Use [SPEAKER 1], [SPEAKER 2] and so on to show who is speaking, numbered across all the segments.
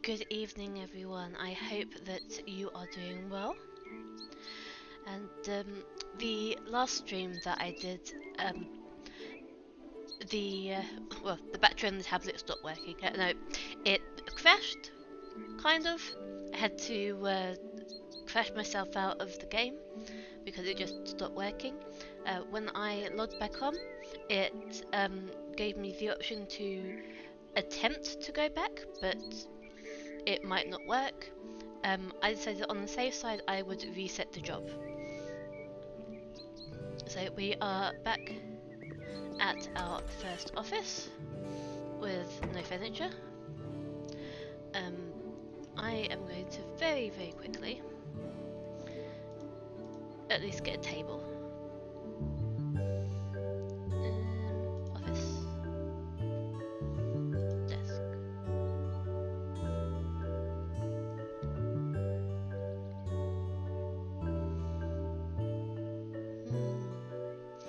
[SPEAKER 1] Good evening everyone, I hope that you are doing well. And the last stream that I did, the battery on the tablet stopped working. No, it crashed, kind of. I had to crash myself out of the game because it just stopped working. When I logged back on, it gave me the option to attempt to go back, but it might not work. I decided on the safe side I would reset the job. So we are back at our first office with no furniture. I am going to very quickly at least get a table. Office. Desk.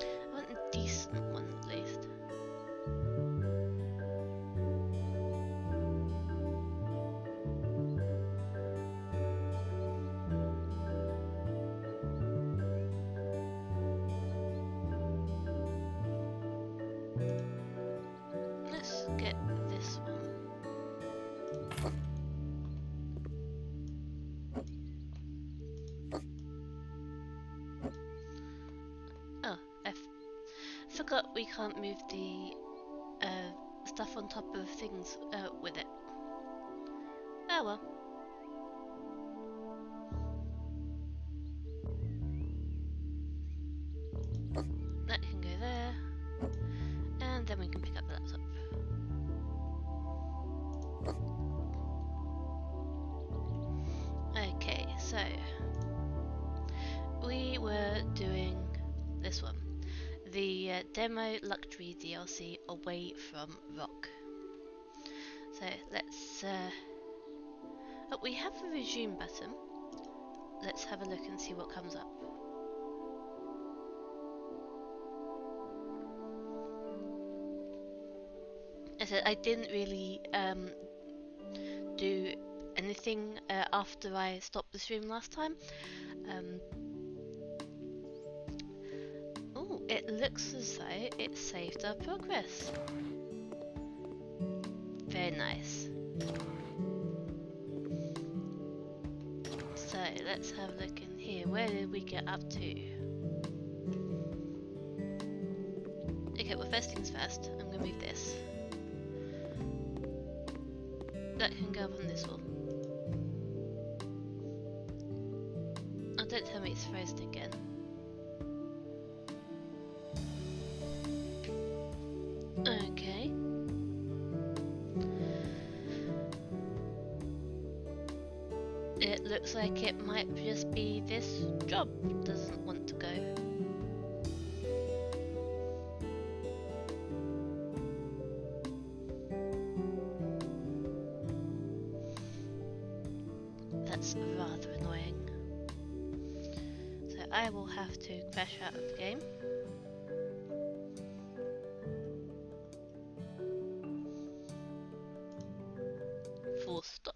[SPEAKER 1] I want a decent one at least. Let's get this one. Oh, I forgot we can't move the stuff on top of things with it. Oh well. That can go there, and then we can pick up the laptop. Okay, so we were doing this one, the demo luxury DLC Away from Rock. So let's oh, we have a resume button. Let's have a look and see what comes up. I said I didn't really do anything after I stopped the stream last time. Oh, it looks as though it saved our progress. Very nice. So let's have a look in here. Where did we get up to? Okay, well first things first, I'm going to move this. That can go up on this wall. Oh, don't tell me it's frozen again. Okay. It looks like it might just be this job doesn't want to go. That's rather annoying. So I will have to crash out of the game. Full stop.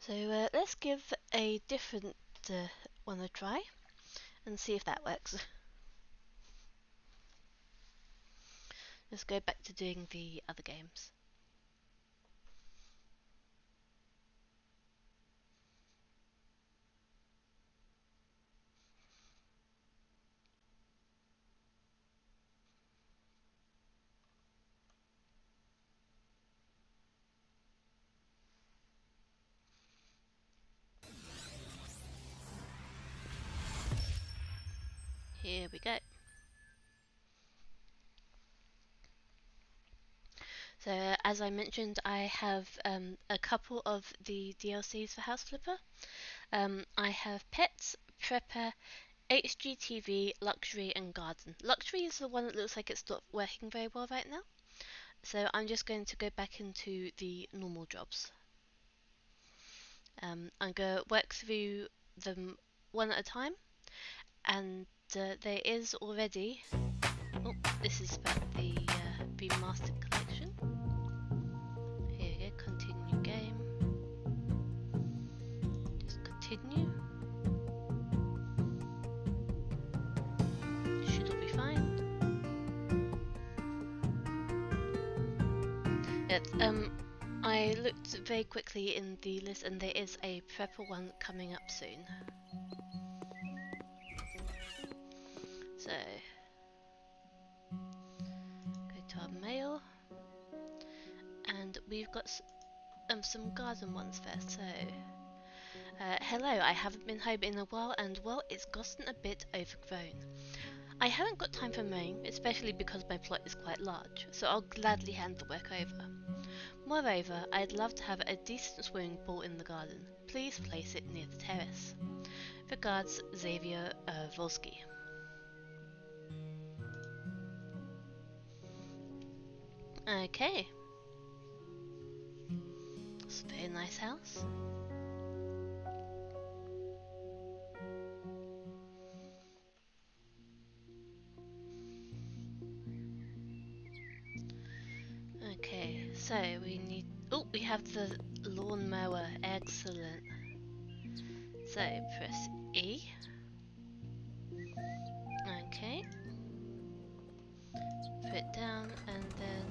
[SPEAKER 1] So let's give a different one a try and see if that works. Let's go back to doing the other games. Here we go. So as I mentioned, I have a couple of the DLCs for Houseflipper. I have Pets, Prepper, HGTV, Luxury, and Garden. Luxury is the one that looks like it's not working very well right now. So I'm just going to go back into the normal jobs. I'm going to work through them one at a time. And there is already... Oh, this is about the Remastered Collection. Here we go, continue game. Just continue. Should all be fine. Yes, I looked very quickly in the list and there is a Prepper one coming up soon. So, go to our mail. And we've got some garden ones first, so... hello, I haven't been home in a while and, well, it's gotten a bit overgrown. I haven't got time for mowing, especially because my plot is quite large, so I'll gladly hand the work over. Moreover, I'd love to have a decent swimming pool in the garden. Please place it near the terrace. Regards, Xavier Volsky. Okay. It's a very nice house. Okay, so we need... Oh, we have the lawnmower. Excellent. So, press E. Okay. Put it down and then...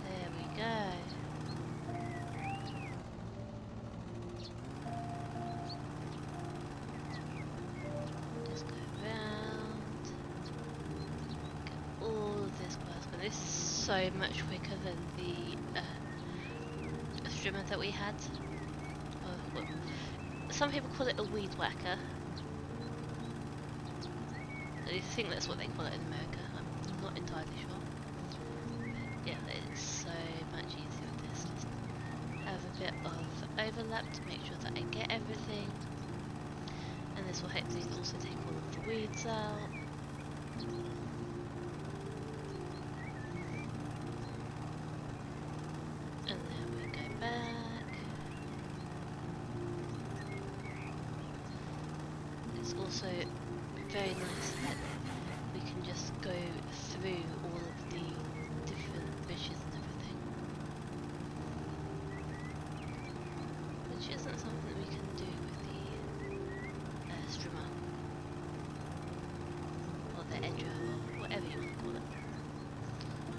[SPEAKER 1] There we go. Just go around. Get all of this grass. But this is so much quicker than the instrument that we had. Well, some people call it a weed whacker. I think that's what they call it in America. I'm not entirely sure. But yeah, it's so much easier with this. Just have a bit of overlap to make sure that I get everything. And this will hopefully also take all of the weeds out. And then we go back. It's also very nice that we can just go through all of the different bushes and everything, which isn't something we can do with the strimmer or the edger or whatever you want to call it.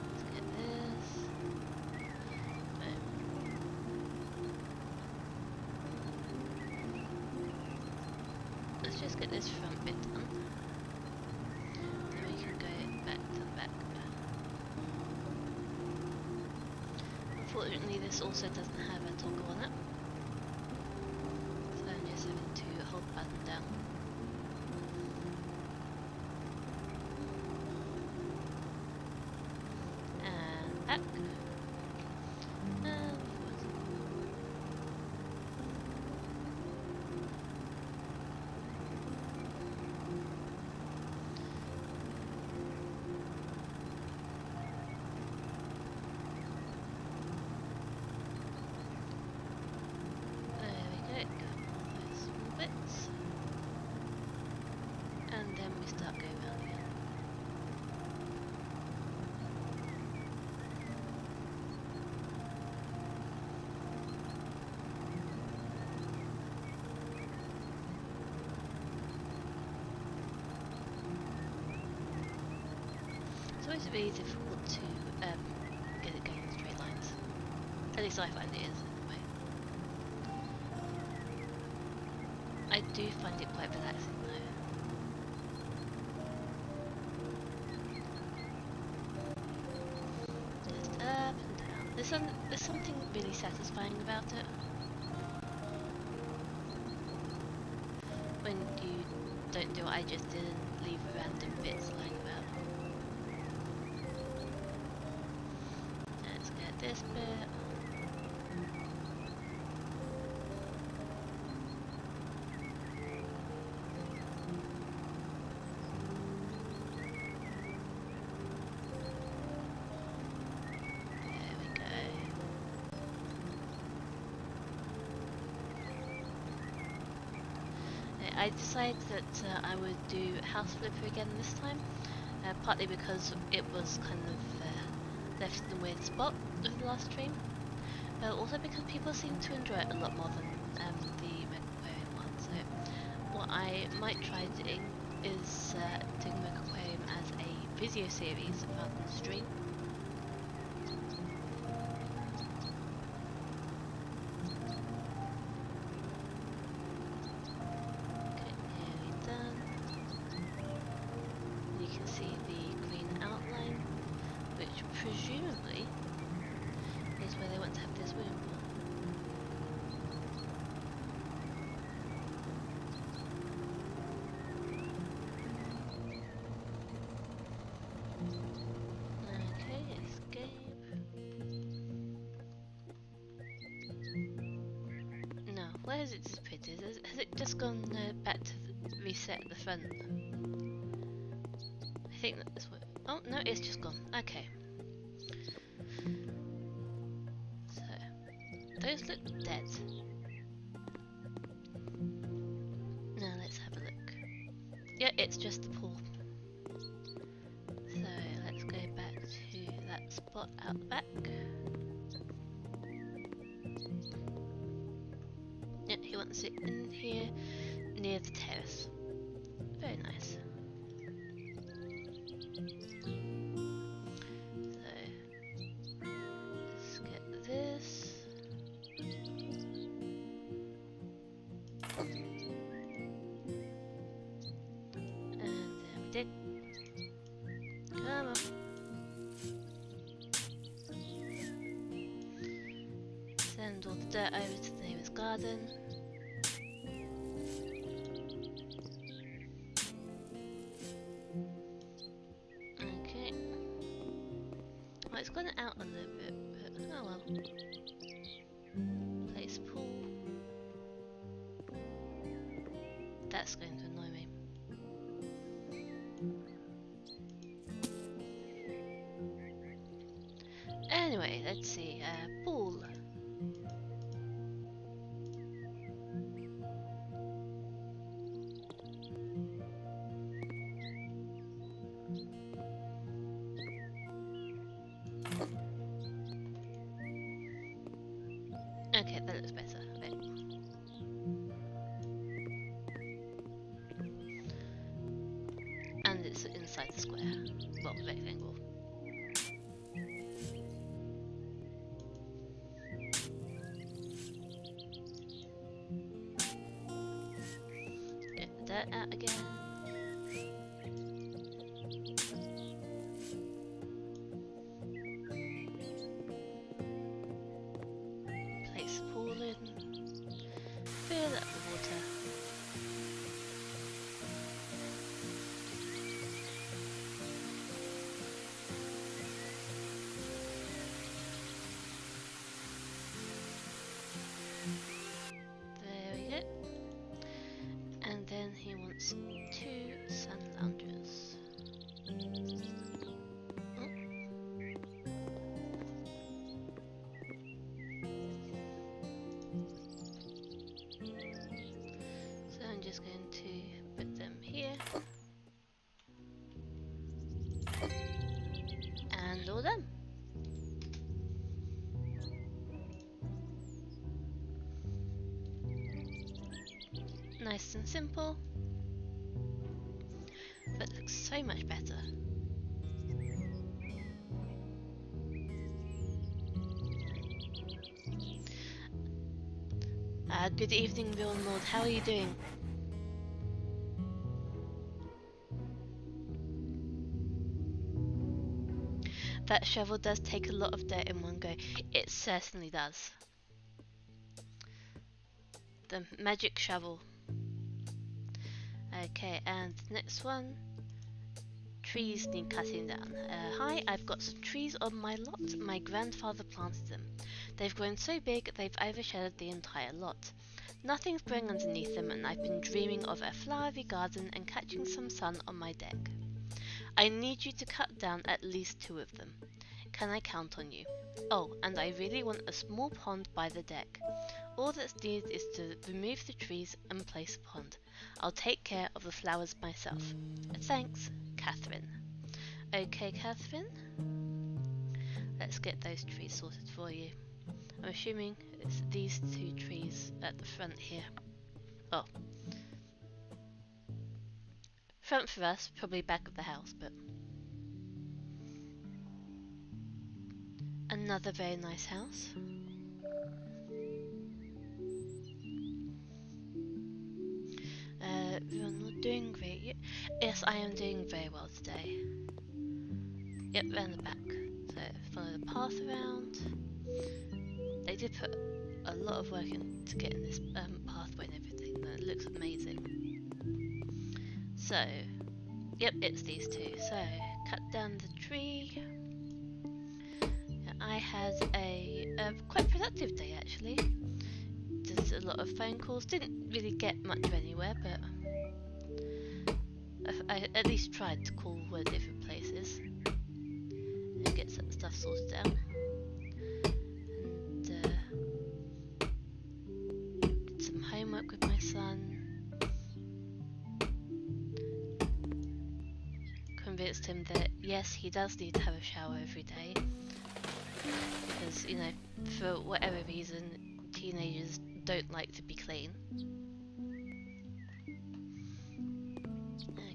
[SPEAKER 1] Let's get this. Let's just get this front bit done. Then we can go back to the back. Unfortunately, this also doesn't have a toggle on it. So I'm just having to hold the button down. And back. And forward. And then we start going round again. It's always really difficult to get it going in straight lines. At least I find it is, anyway. I do find it quite relaxing though. Just up and down. There's something really satisfying about it. don't do what I just did and leave random bits lying about. Let's get this bit. I decided that I would do Houseflipper again this time, partly because it was kind of left in a weird spot with the last stream, but also because people seem to enjoy it a lot more than the Megaquarium one. So what I might try doing is doing Megaquarium as a video series rather than a stream. Presumably is where they want to have this room. Okay, escape. No, where has it disappeared? Has it just gone back to reset at the front? I think that's what. Oh no, it's just gone. Okay. Those look dead. Now let's have a look. Yeah, it's just the pool. So let's go back to that spot out the back. Yeah, he wants it in here near the terrace. Very nice. So let's get this. Did. Come on. Send all the dirt over to the neighbour's garden. Okay. Well, it's gone out a little bit, but oh well. Place pool. That's going to annoy me. Anyway, let's see, pool. Okay, that looks better. Okay. And it's inside the square. Well, rectangle. Get that out again. Place the pool in. Fill up the water. There we go. And then he wants 2 sun loungers. Oh. So I'm just going to put them here. And all done. Nice and simple, but looks so much better. Good evening, Real Lord. How are you doing? That shovel does take a lot of dirt in one go. It certainly does. The magic shovel. Okay, and the next one. Trees need cutting down. Hi, I've got some trees on my lot. My grandfather planted them. They've grown so big they've overshadowed the entire lot. Nothing's growing underneath them, and I've been dreaming of a flowery garden and catching some sun on my deck. I need you to cut down at least 2 of them. Can I count on you? Oh, and I really want a small pond by the deck. All that's needed is to remove the trees and place a pond. I'll take care of the flowers myself. Thanks, Catherine. Okay, Catherine. Let's get those trees sorted for you. I'm assuming it's these 2 trees at the front here. Oh. Front for us, probably back of the house, but... Another very nice house. We're not doing great. Yes, I am doing very well today. Yep, round the back. So follow the path around. They did put a lot of work into getting this pathway and everything. It looks amazing. So, yep, it's these 2. So, cut down the tree. I had a quite productive day actually. Just a lot of phone calls. Didn't really get much anywhere, but I at least tried to call different places and get some stuff sorted out. And did some homework with my son. Convinced him that yes, he does need to have a shower every day. Because, you know, for whatever reason, teenagers don't like to be clean.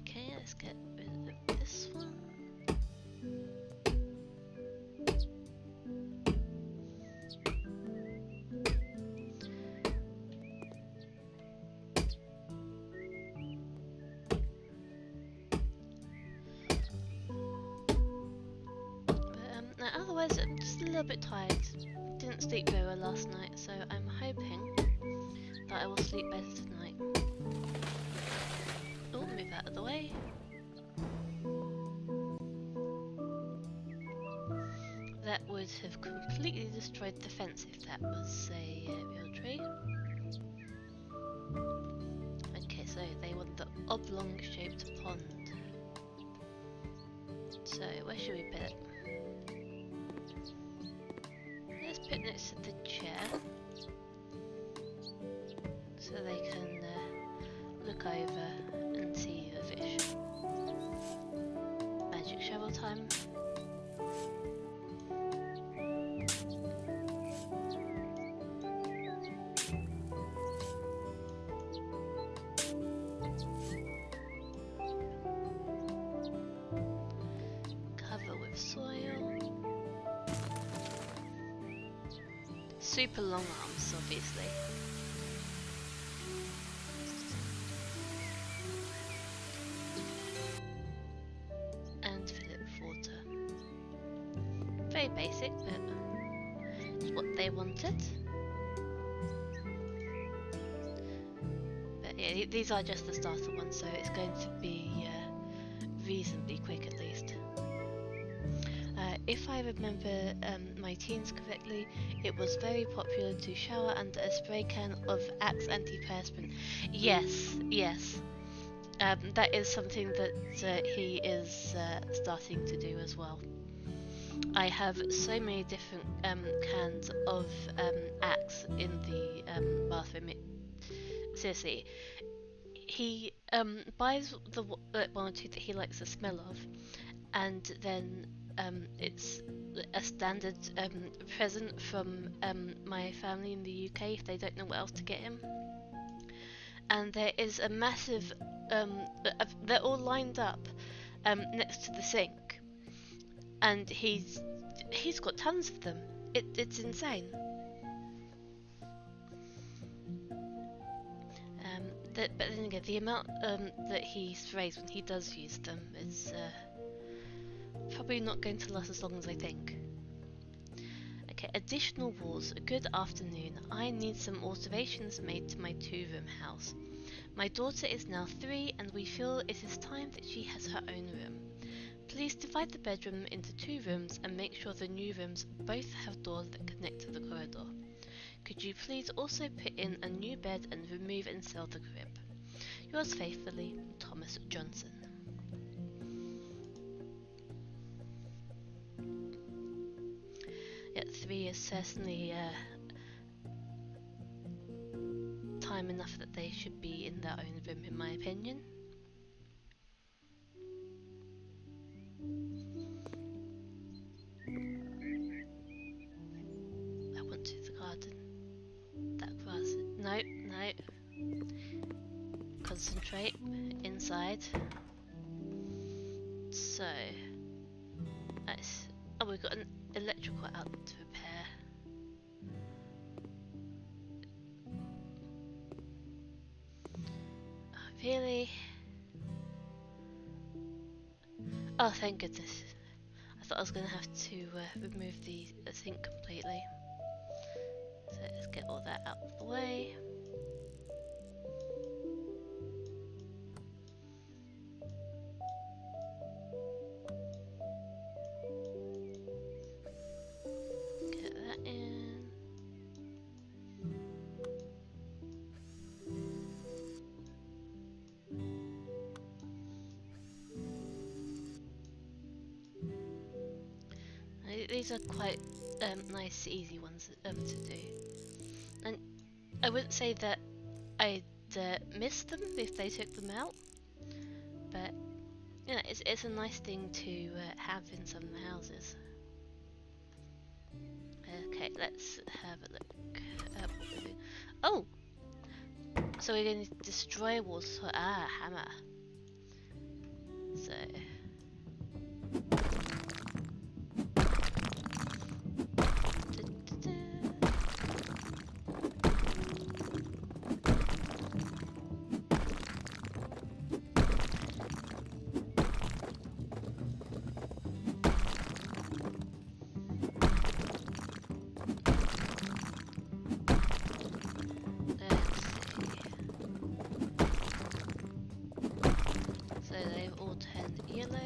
[SPEAKER 1] Okay, let's get rid of this one. But otherwise, I'm just a little bit tired. Didn't sleep very well last night, so I'm hoping that I will sleep better tonight. Oh, move out of the way. That would have completely destroyed the fence if that was a real tree. Okay, so they want the oblong-shaped pond. So, where should we put it? Let's put it next to the chair, so they can look over and see the fish. Magic shovel time. Cover with soil. Super long arms, obviously. And fill it with water. Very basic, but it's what they wanted. But yeah, these are just the starter ones, so it's going to be reasonably quick at least. If I remember my teens correctly, it was very popular to shower under a spray can of Axe antiperspirant. Yes, yes. That is something that he is starting to do as well. I have so many different cans of Axe in the bathroom. Seriously, he buys the one or two that he likes the smell of, and then it's a standard present from my family in the UK if they don't know what else to get him. And there is a massive, they're all lined up next to the sink, and he's got tons of them. It's insane. But then again, the amount that he sprays when he does use them is probably not going to last as long as I think. Okay, additional walls. Good afternoon. I need some alterations made to my 2-room house. My daughter is now 3 and we feel it is time that she has her own room. Please divide the bedroom into 2 rooms and make sure the new rooms both have doors that connect to the corridor. Could you please also put in a new bed and remove and sell the crib? Yours faithfully, Thomas Johnson. Yeah, 3 is certainly time enough that they should be in their own room, in my opinion. I want to the garden. That grass. No, no. Concentrate. Inside. So. Nice. Oh, we've got an electrical outlet to repair. Oh, really? Oh, thank goodness. I thought I was going to have to remove the sink completely. So let's get all that out of the way. Get that in. These are quite nice, easy ones to do. And I wouldn't say that I'd miss them if they took them out, but you know, it's a nice thing to have in some of the houses. Okay, let's have a look. Oh! So we're going to destroy walls. Hammer. So... they've all turned yellow.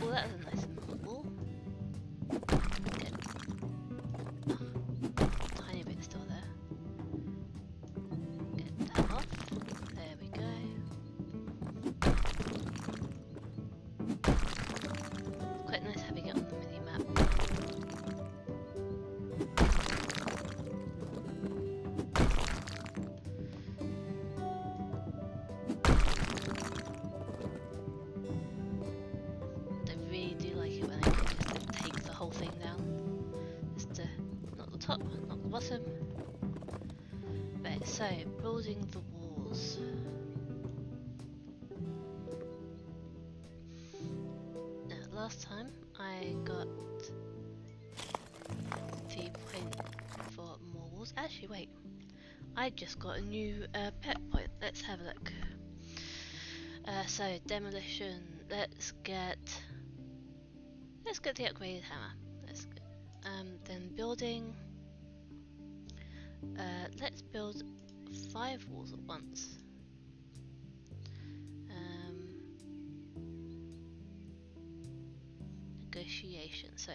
[SPEAKER 1] Oh, that was a nice wall. Good. Oh, tiny bit still there. Get that off. There we go. Quite nice having it on the mini map. Top, not the bottom. Right, so building the walls. Now, last time I got 3 point for more walls. Actually, wait, I just got a new pet point. Let's have a look. So demolition. Let's get the upgraded hammer. Then building. Let's build 5 walls at once. Negotiation. So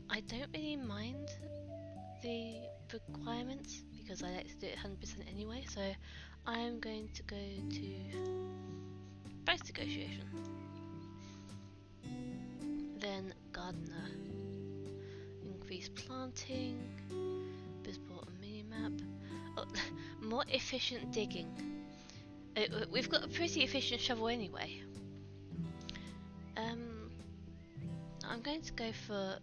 [SPEAKER 1] I don't really mind the requirements because I like to do it 100% anyway. So I'm going to go to price negotiation. Then gardener. Increase planting. Bought a mini-map. Oh, more efficient digging. We've got a pretty efficient shovel anyway. I'm going to go for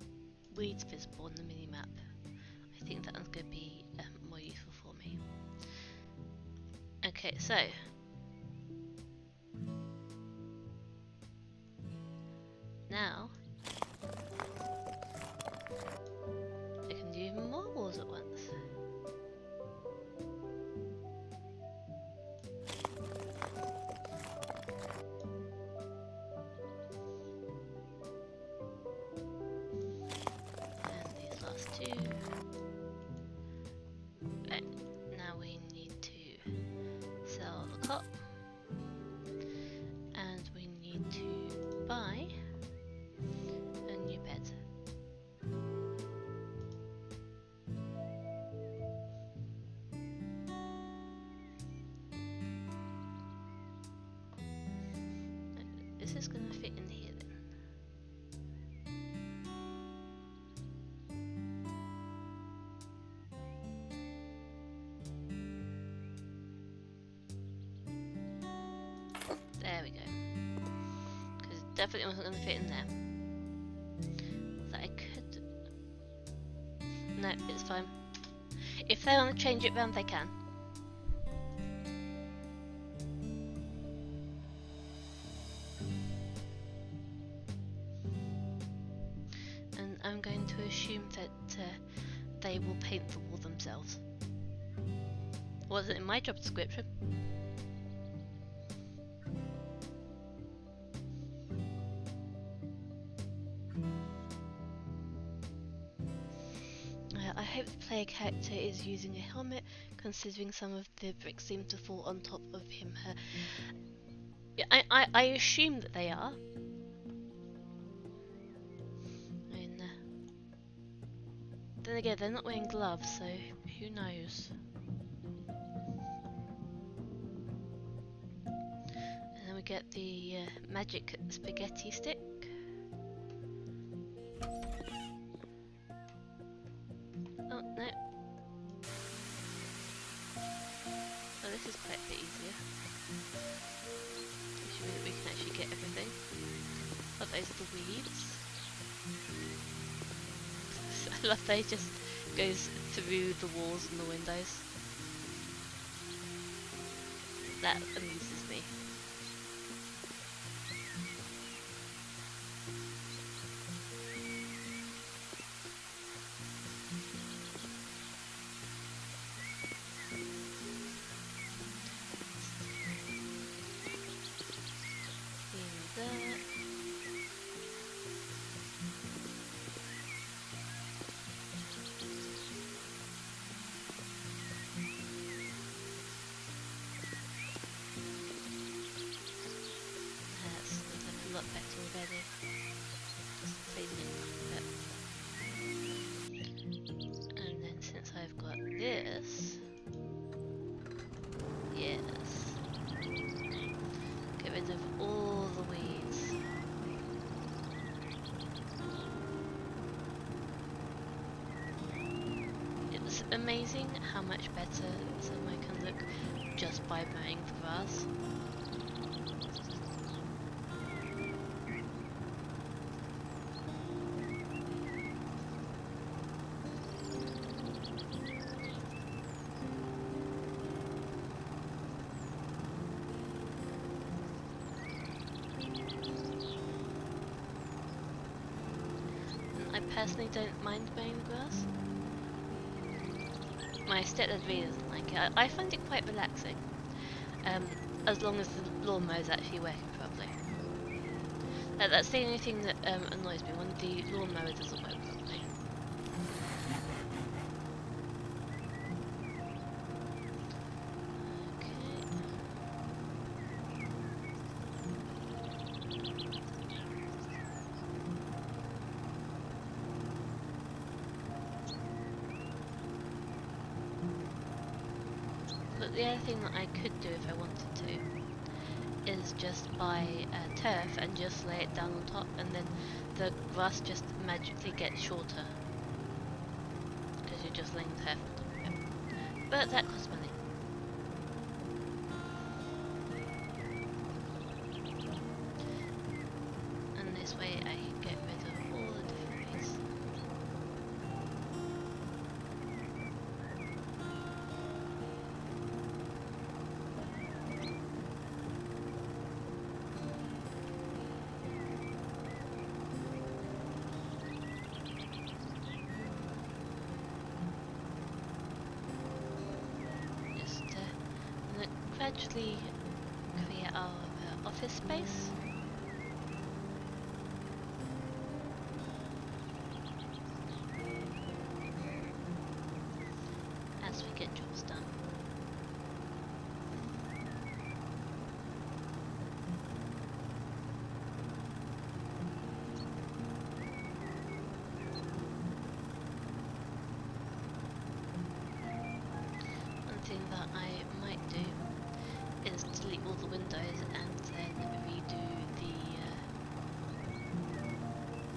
[SPEAKER 1] weeds visible on the mini-map. I think that one's going to be more useful for me. Okay, so now I can do even more walls at once. is going to fit in here then. There we go. Because it definitely wasn't going to fit in there. So I could... No, it's fine. If they want to change it round, they can. And I'm going to assume that they will paint the wall themselves. Wasn't in my job description. I hope the player character is using a helmet, considering some of the bricks seem to fall on top of him. Yeah, I assume that they are. And then again, they're not wearing gloves, so who knows? And then we get the magic spaghetti stick. Oh, no. Oh, this is quite a bit easier. Assuming that we can actually get everything. Oh, those are the weeds. I love that it just goes through the walls and the windows. That amuses me. And then since I've got this, yes, get rid of all the weeds. It's amazing how much better somewhere can look just by mowing the grass. I personally don't mind mowing the grass. My stepdad really doesn't like it. I find it quite relaxing, as long as the lawnmower is actually working properly. That's the only thing that annoys me, when the lawnmower doesn't work properly. But the other thing that I could do if I wanted to is just buy turf and just lay it down on top, and then the grass just magically gets shorter because you're just laying turf on top of it. But that costs money. And this way I can get rid of all the different ways. Gradually create our office space. As we get jobs done. One thing that I might do is delete all the windows and then redo the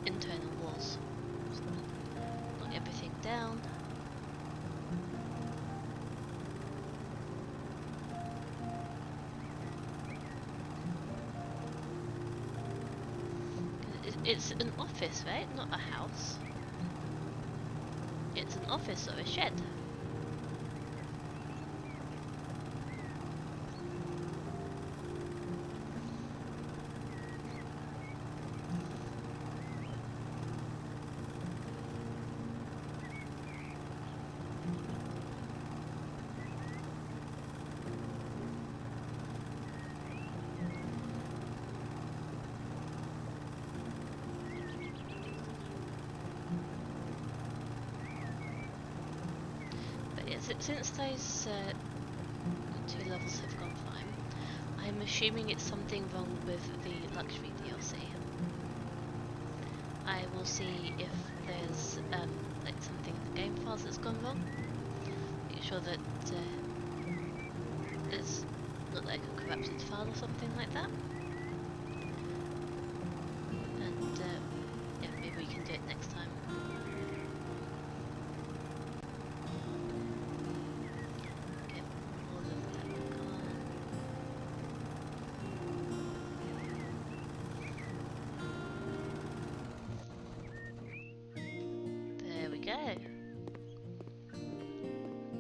[SPEAKER 1] internal walls. So knock everything down. It's an office, right? Not a house. It's an office or a shed. Since those 2 levels have gone fine, I'm assuming it's something wrong with the luxury DLC. I will see if there's like something in the game files that's gone wrong. Make sure that it's not like a corrupted file or something like that. And yeah, maybe we can do it next time.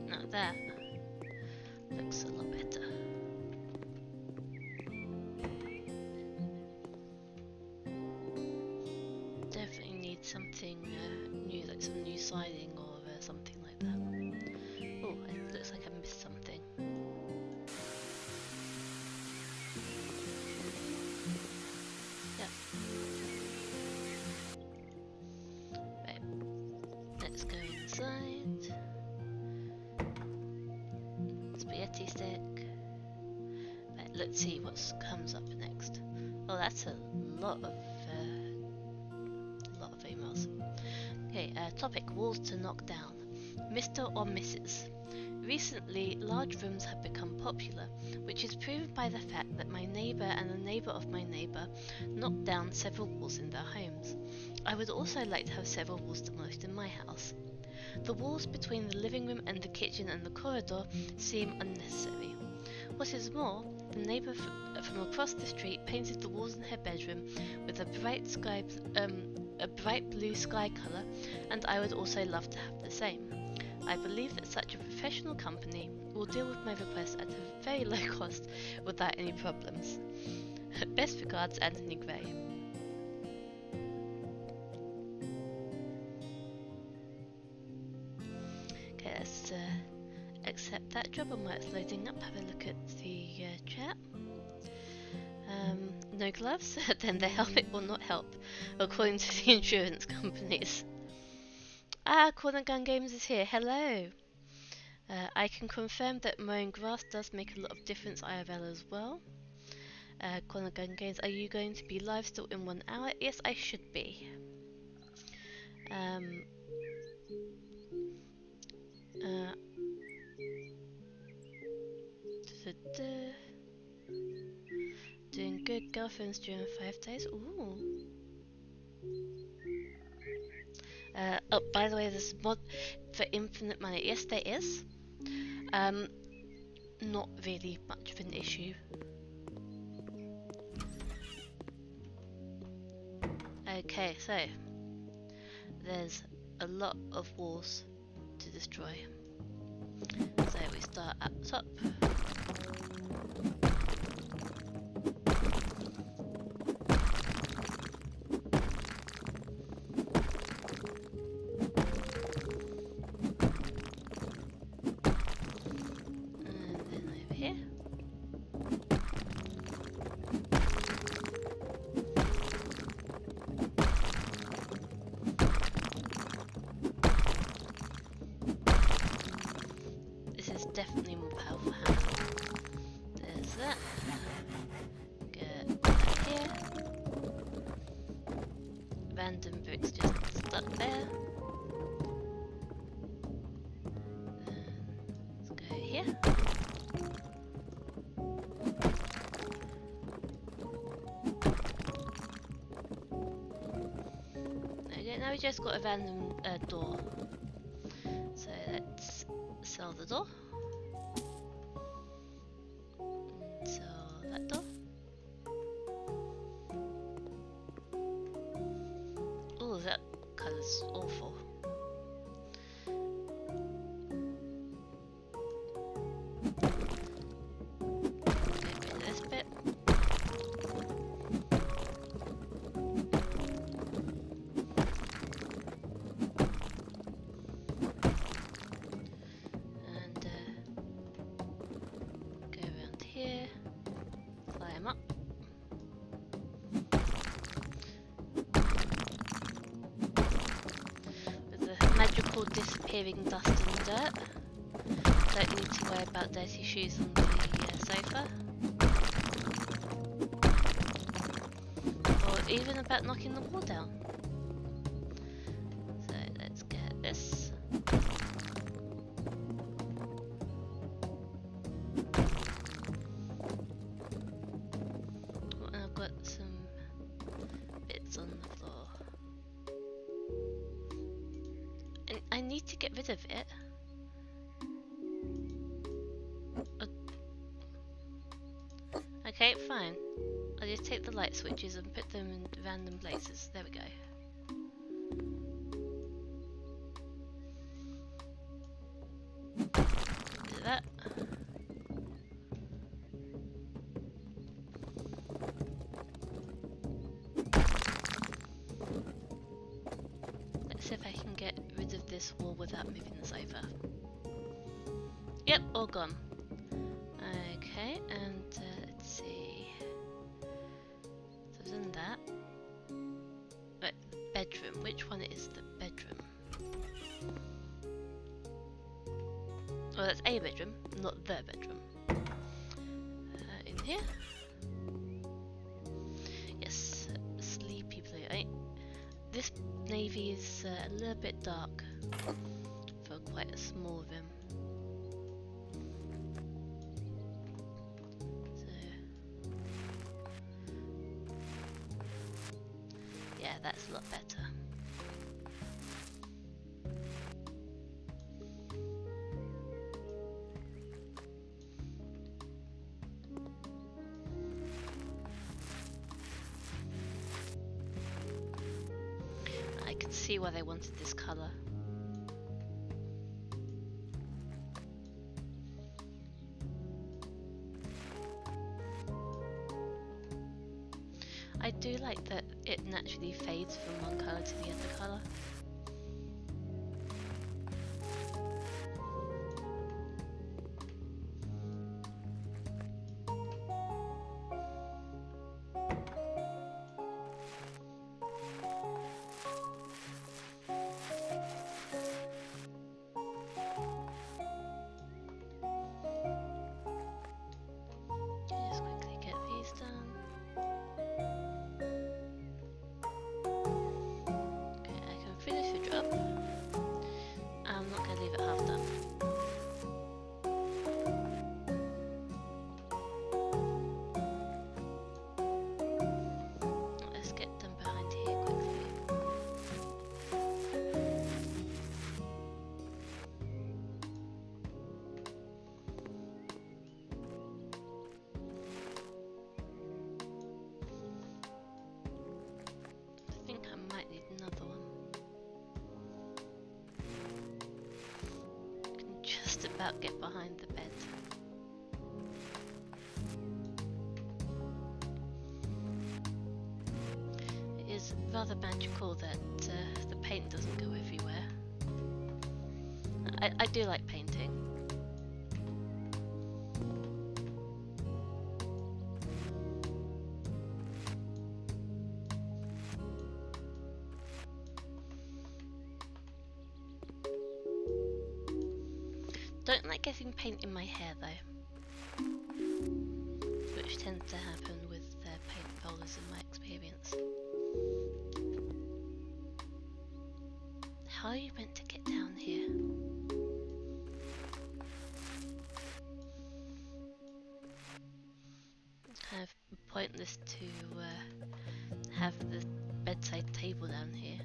[SPEAKER 1] Now that looks a lot better. Definitely need something new, like some new siding or something like that. Oh, it looks like I missed something. Yep. Right. Let's go inside. Spaghetti stick. Right, let's see what comes up next. Oh, that's a lot of emails. Okay, topic: walls to knock down. Mr. or Mrs. Recently, large rooms have become popular, which is proven by the fact that my neighbour and the neighbour of my neighbour knocked down several walls in their homes. I would also like to have several walls demolished in my house. The walls between the living room and the kitchen and the corridor seem unnecessary. What is more, the neighbour from across the street painted the walls in her bedroom with a bright blue sky colour, and I would also love to have the same. I believe that such a professional company will deal with my request at a very low cost without any problems. Best regards, Anthony Gray. Okay, let's accept that job, and while it's loading up, have a look at the chat. No gloves? Then the helmet will not help, according to the insurance companies. Corner Gun Games is here. Hello. I can confirm that mowing grass does make a lot of difference IRL as well. Corner Gun Games, are you going to be live still in 1 hour? Yes, I should be. Doing good. Girlfriends during 5 days. Ooh. Oh, by the way, there's a mod for infinite money. Yes, there is. Not really much of an issue. Okay, so there's a lot of walls to destroy. So we start up top. Definitely more powerful hammer. There's that. Get that here. Random bricks just stuck there. Let's go here. now we just got a random door. So let's sell the door. And sell that door. Oh, that colour's awful. This bit. And go around here. Climb up. Magical disappearing dust and dirt. Don't need to worry about dirty shoes on the sofa. Or even about knocking the wall down. So let's get this. Well, I've got some bits on the floor. I need to get rid of it. Okay, fine. I'll just take the light switches and put them in random places. There we go. Do that. Let's see if I can get rid of this wall without moving the sofa. Yep, all gone. Okay, and let's see. So I've done that. Right, bedroom. Which one is the bedroom? Oh, that's a bedroom, not the bedroom. In here. Yes, sleepy blue. This navy is a little bit dark for quite a small room. Yeah, that's a lot better. I can see why they wanted this colour. I do like that it naturally fades from one colour to the other colour. Just quickly get these done. Finish the job. I'm not going to leave it half done. Let's get them behind here quickly. I think I might need another one. Just about get behind the bed. It is rather magical that the paint doesn't go everywhere. I do like painting. Don't like getting paint in my hair though, which tends to happen with paint rollers in my experience. How are you meant to get down here? It's kind of pointless to have the bedside table down here.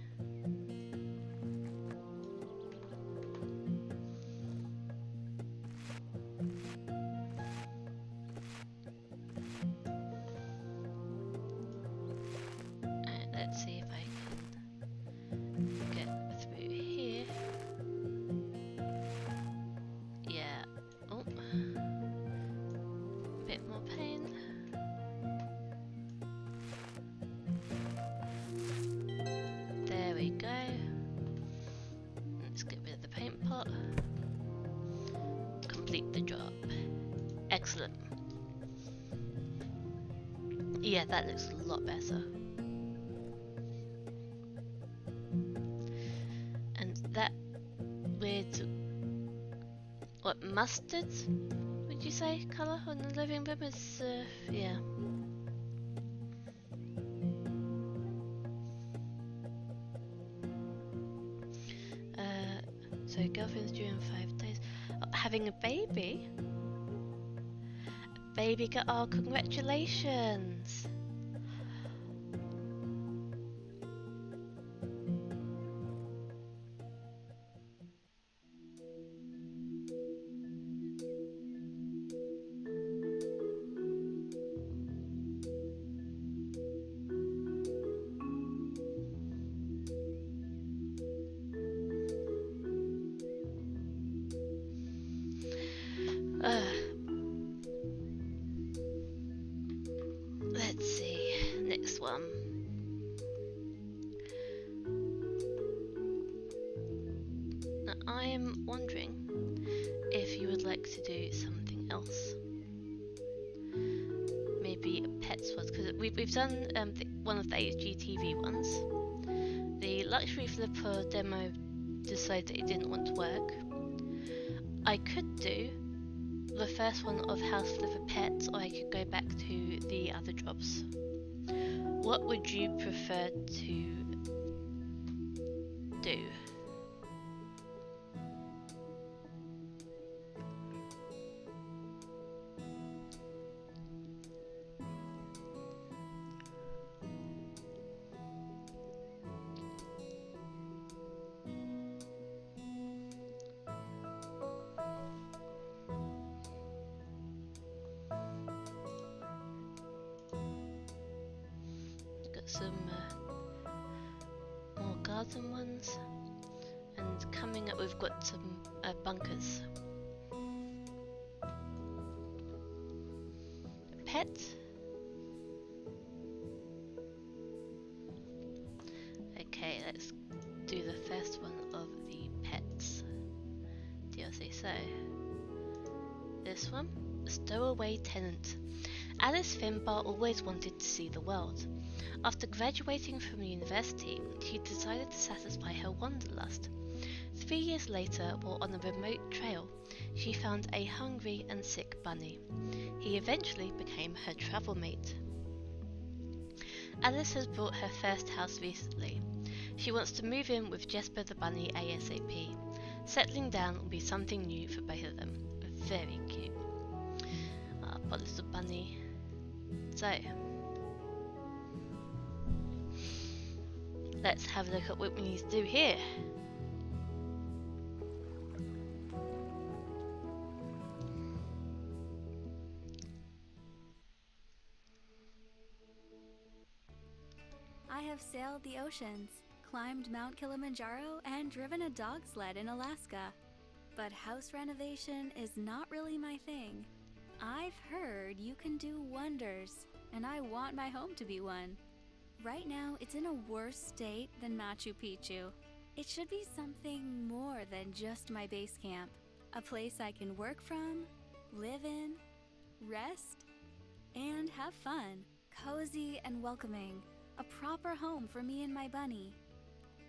[SPEAKER 1] complete the job. Excellent. Yeah, that looks a lot better. And that with what, mustard, would you say, colour on the living room is, yeah. So girlfriend's due in 5 days. Oh, having a baby? A baby girl, oh, congratulations! Let's see, next one. Now, I am wondering if you would like to do something else. Maybe a pets one, because we've done one of the HGTV ones. The luxury flipper demo decided it didn't want to work. I could do the first one of Houseflipper Pets, or I could go back to the other jobs. What would you prefer to do? Some more garden ones, and coming up we've got some bunkers. Pet. Okay, let's do the first one of the pets DLC. So this one, Stowaway Tenant. Alice Finbar always wanted to see the world. After graduating from university, she decided to satisfy her wanderlust. 3 years later, while on a remote trail, she found a hungry and sick bunny. He eventually became her travel mate. Alice has bought her first house recently. She wants to move in with Jesper the bunny ASAP. Settling down will be something new for both of them. Very cute. But little bunny. So, let's have a look at what we need to do here.
[SPEAKER 2] I have sailed the oceans, climbed Mount Kilimanjaro, and driven a dog sled in Alaska. But house renovation is not really my thing. I've heard you can do wonders, and I want my home to be one. Right now, it's in a worse state than Machu Picchu. It should be something more than just my base camp. A place I can work from, live in, rest, and have fun. Cozy and welcoming. A proper home for me and my bunny.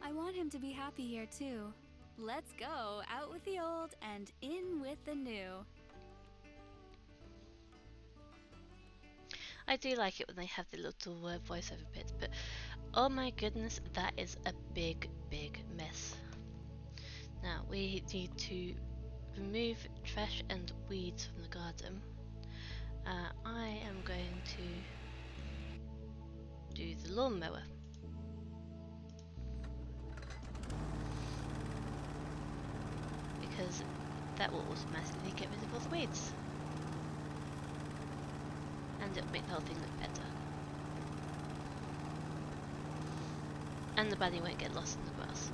[SPEAKER 2] I want him to be happy here too. Let's go out with the old and in with the new.
[SPEAKER 1] I do like it when they have the little voiceover bits, but oh my goodness, that is a big, big mess. Now we need to remove trash and weeds from the garden. I am going to do the lawnmower. Because that will automatically get rid of all the weeds. And it'll make the whole thing look better. And the bunny won't get lost in the grass.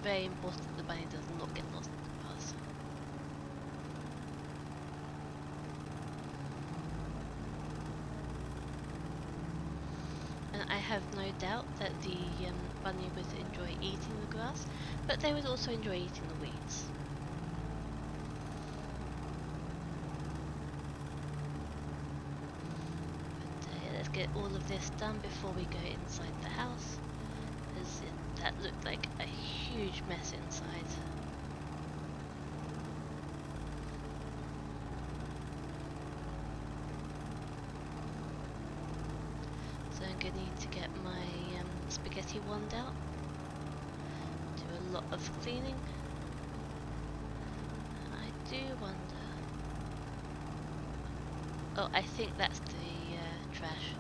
[SPEAKER 1] Very important that the bunny does not get lost in the grass. And I have no doubt that the bunny would enjoy eating the grass, but they would also enjoy eating the weeds. get all of this done before we go inside the house, because that looked like a huge mess inside. So I'm going to need to get my spaghetti wand out, do a lot of cleaning. I do wonder... Oh, I think that's the trash,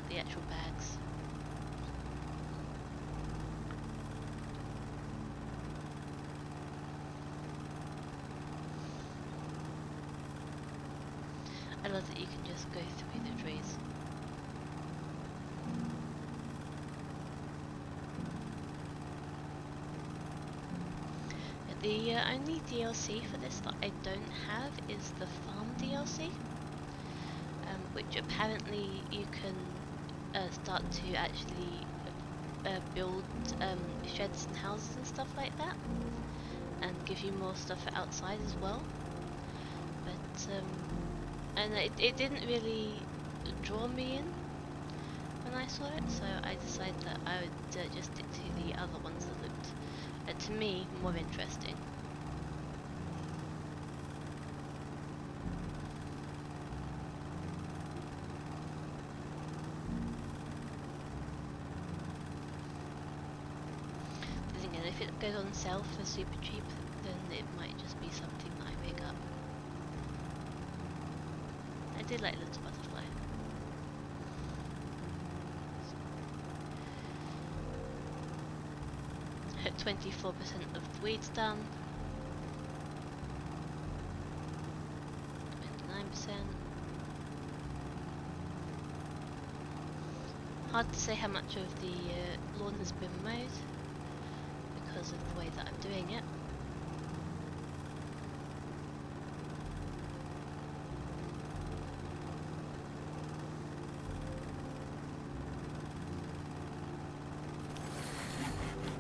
[SPEAKER 1] the actual bags. I love that you can just go through the trees. The only DLC for this that I don't have is the farm DLC, which apparently you can start to actually build sheds and houses and stuff like that, and give you more stuff outside as well. But and it didn't really draw me in when I saw it, so I decided that I would just stick to the other ones that looked, to me, more interesting. And if it goes on sale for super cheap, then it might just be something that I pick up. I did like Little Butterfly. At 24% of the weeds done. 29%. Hard to say how much of the lawn has been mowed, because of the way that I'm doing it.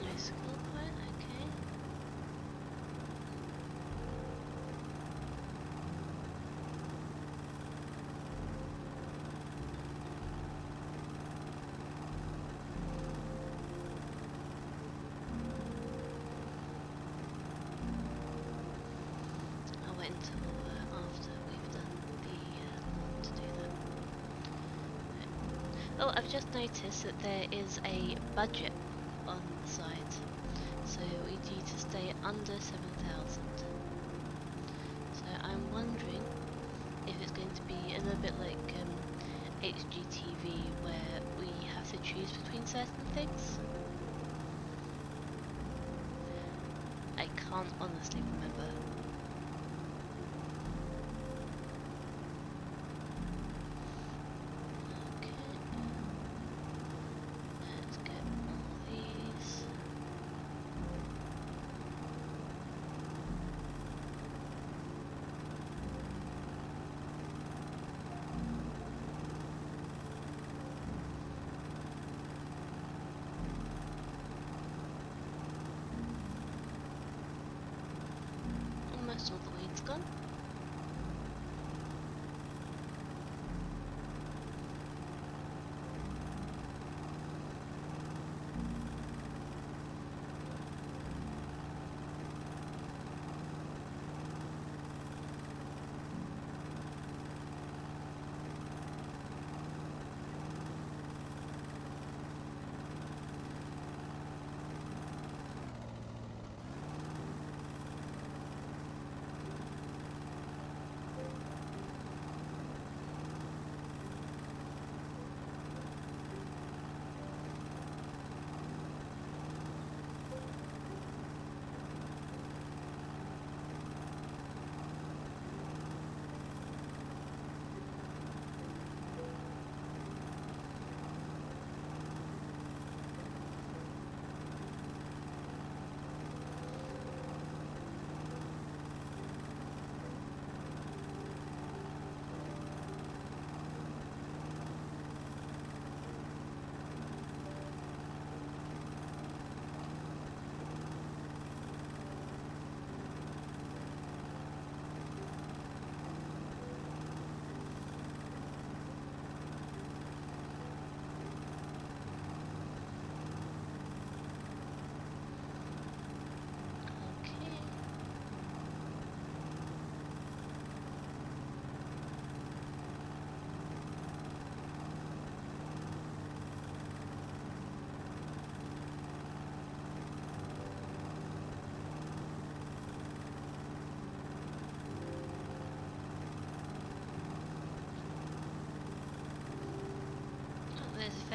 [SPEAKER 1] No school point, okay. Until after we've done the lawn to do that. Oh, I've just noticed that there is a budget on the side, so we need to stay under 7,000. So I'm wondering if it's going to be a little bit like HGTV, where we have to choose between certain things. I can't honestly remember. Almost all the weeds gone.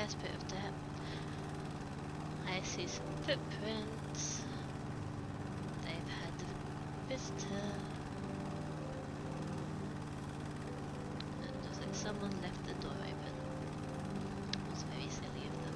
[SPEAKER 1] first bit of dirt. I see some footprints. They've had a visitor. It looks like someone left the door open. It was very silly of them.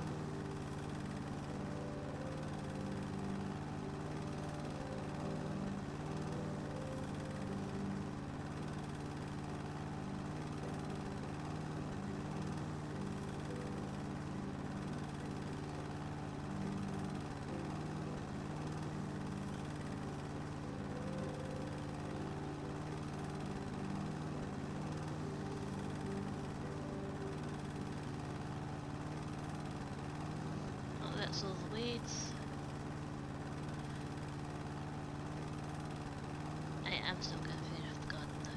[SPEAKER 1] That's all the weeds. I am still going to finish off the garden though.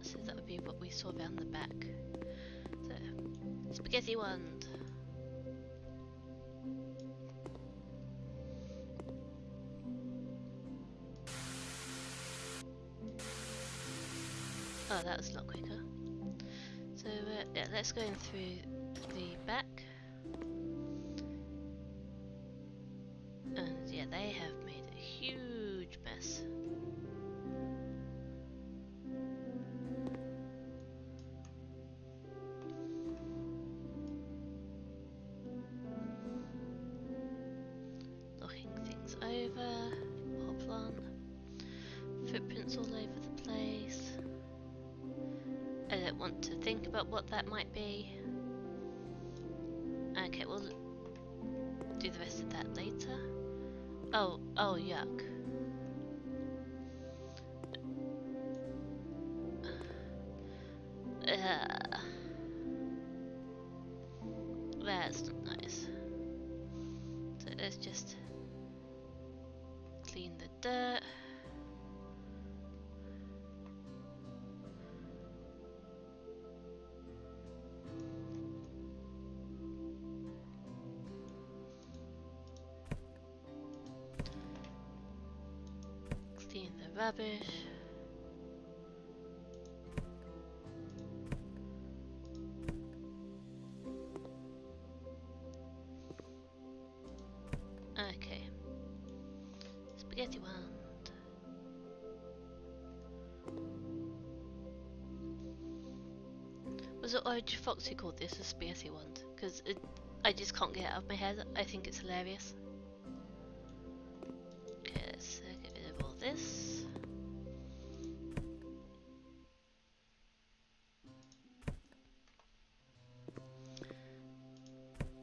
[SPEAKER 1] So that would be what we saw around the back. So, spaghetti wand. Oh, that was a lot quicker. So, yeah, let's go in through the back. And yeah, they have made a huge mess. Over, poor plant, footprints all over the place. I don't want to think about what that might be. Okay, we'll do the rest of that later. Oh, yuck. That's not nice. So let's just clean the dirt. Clean the rubbish. Okay. Spaghetti wand. Was it Orange Fox who called this a spaghetti wand? Because I just can't get it out of my head. I think it's hilarious. Okay, let's get rid of all this.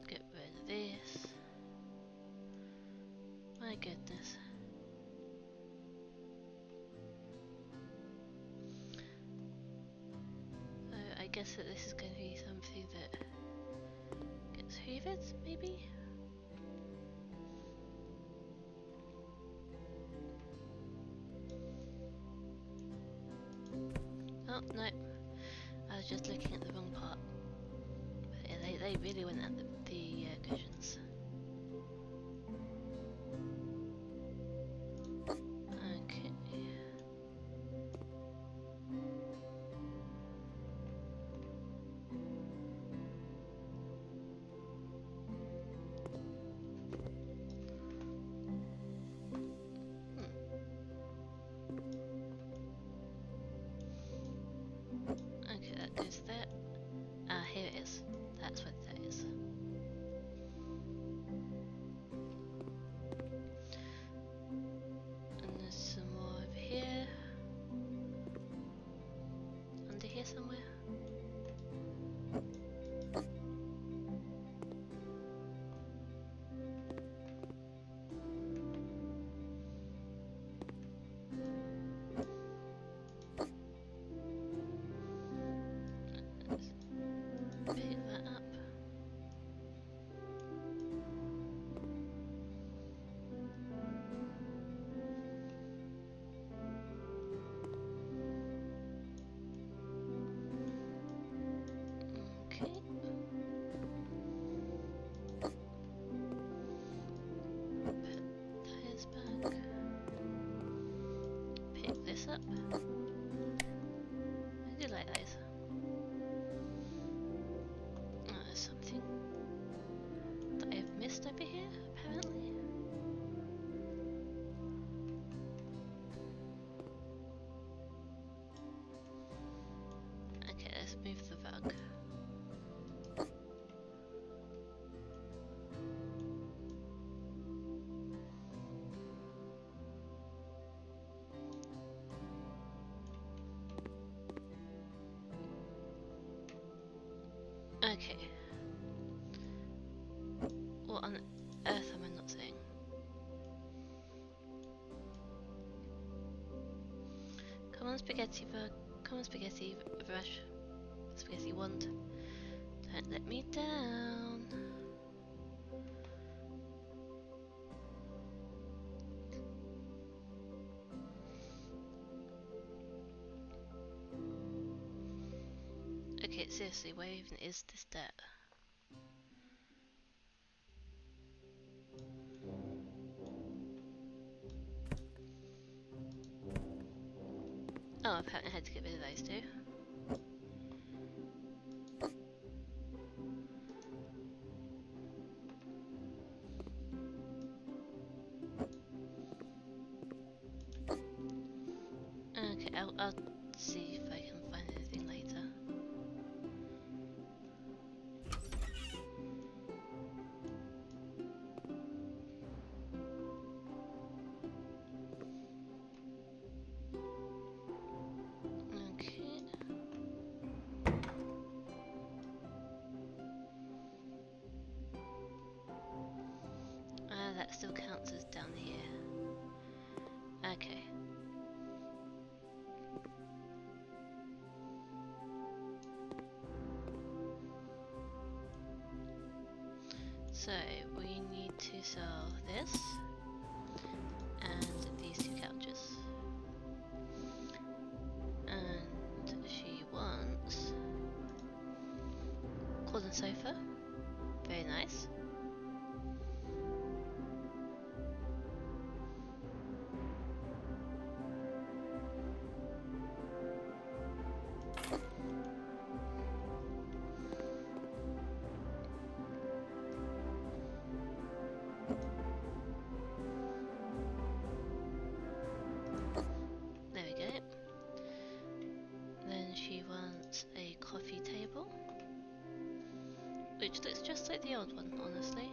[SPEAKER 1] Get rid of this. My goodness. So I guess that this is going to be something that gets hoovered, maybe? Oh, no. I was just looking at the wrong part. But yeah, they really went at the cushions. Okay. Okay, that goes there. Ah, here it is. That's what that is. up. I do like those. Oh, there's something that I've missed over here, apparently. Okay, let's move the rug. Okay. What on earth am I not saying? Come on, spaghetti rug. Come on, spaghetti brush. Spaghetti wand. Don't let me down. Okay, seriously, where even is this dirt? Oh, apparently I had to get rid of those two. Okay, I'll see if I can find anything later. Okay. That still counts as down here. Okay. So, we need to sell this and these two couches. And she wants cordon sofa. Very nice. There we go. Then she wants a coffee table, which looks just like the old one, honestly.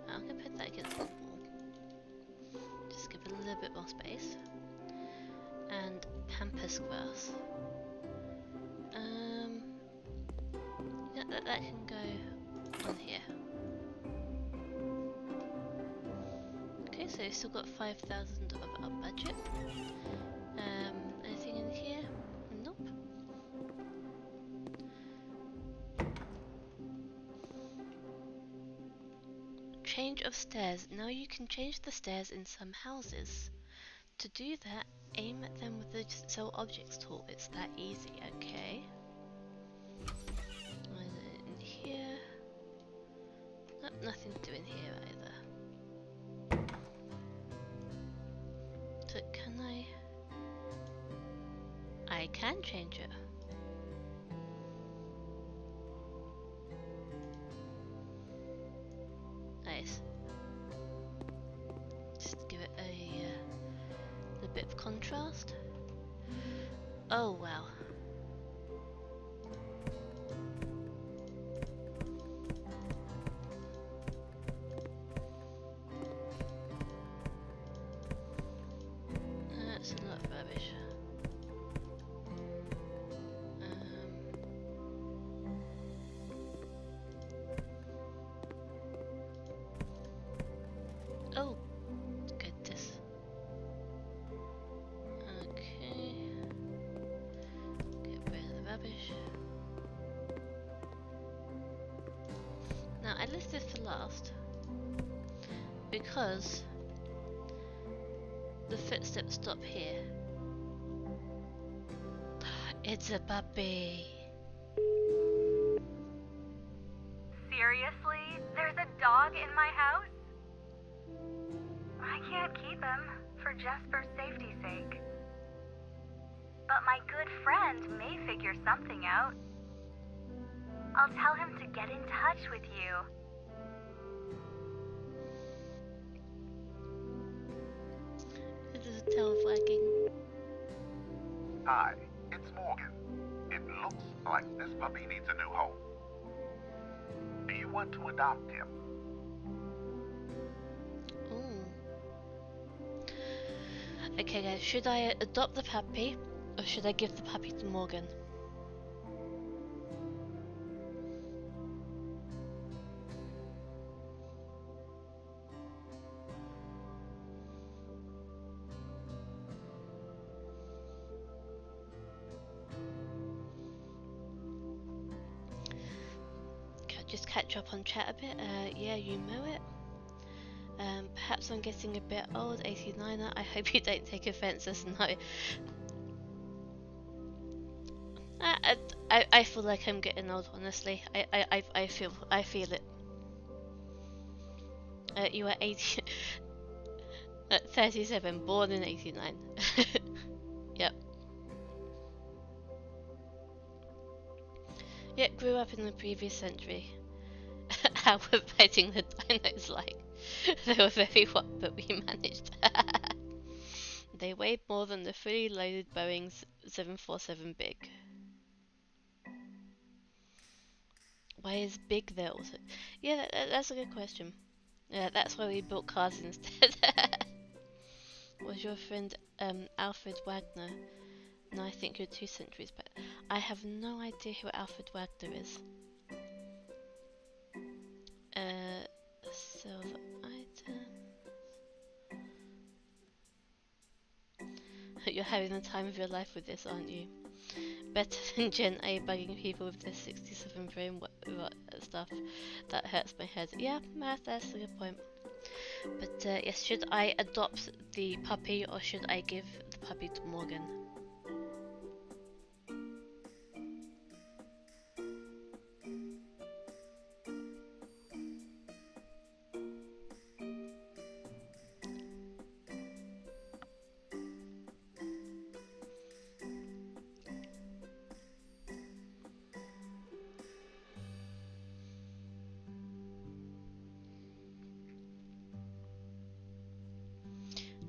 [SPEAKER 1] I'm going to put that against the wall. Just give it a little bit more space. And pampas grass. Yeah, that can go on here. Okay, so we've still got 5,000 of our budget. Anything in here? Nope. Change of stairs. Now you can change the stairs in some houses. To do that, aim at them with the sell objects tool. It's that easy, okay? In here. Nope, nothing to do in here either. So can I can change it. Nice. Just give it a bit of contrast. Oh wow. That's a lot of rubbish. Oh, goodness. Okay. Get rid of the rubbish. Now, I left this for last because the footsteps stop here. It's a puppy.
[SPEAKER 3] Seriously? There's a dog in my house? I can't keep him, for Jasper's safety's sake. but my good friend may figure something out. I'll tell him to get in touch with you.
[SPEAKER 1] This is a tail flagging.
[SPEAKER 4] Hi, it's Morgan. It looks like this puppy needs a new home. Do you want to adopt him?
[SPEAKER 1] Ooh. Okay guys, should I adopt the puppy or should I give the puppy to Morgan? Just catch up on chat a bit. Yeah, you know it. Perhaps I'm getting a bit old, 89er. I hope you don't take offense as no. I feel like I'm getting old, honestly. I feel it. You are 80, 37, born in 89. Yep. Yeah, grew up in the previous century. How were fighting the dinos like? They were very hot, but we managed. They weighed more than the fully loaded Boeing 747 Big. Why is Big there also? Yeah, that's a good question. Yeah, that's why we built cars instead. Was your friend Alfred Wagner? No, I think you're 2 centuries back. I have no idea who Alfred Wagner is. Silver items. You're having the time of your life with this, aren't you? Better than Gen A bugging people with their 67 brain stuff. That hurts my head. Yeah, math, that's a good point. But yes, should I adopt the puppy or should I give the puppy to Morgan?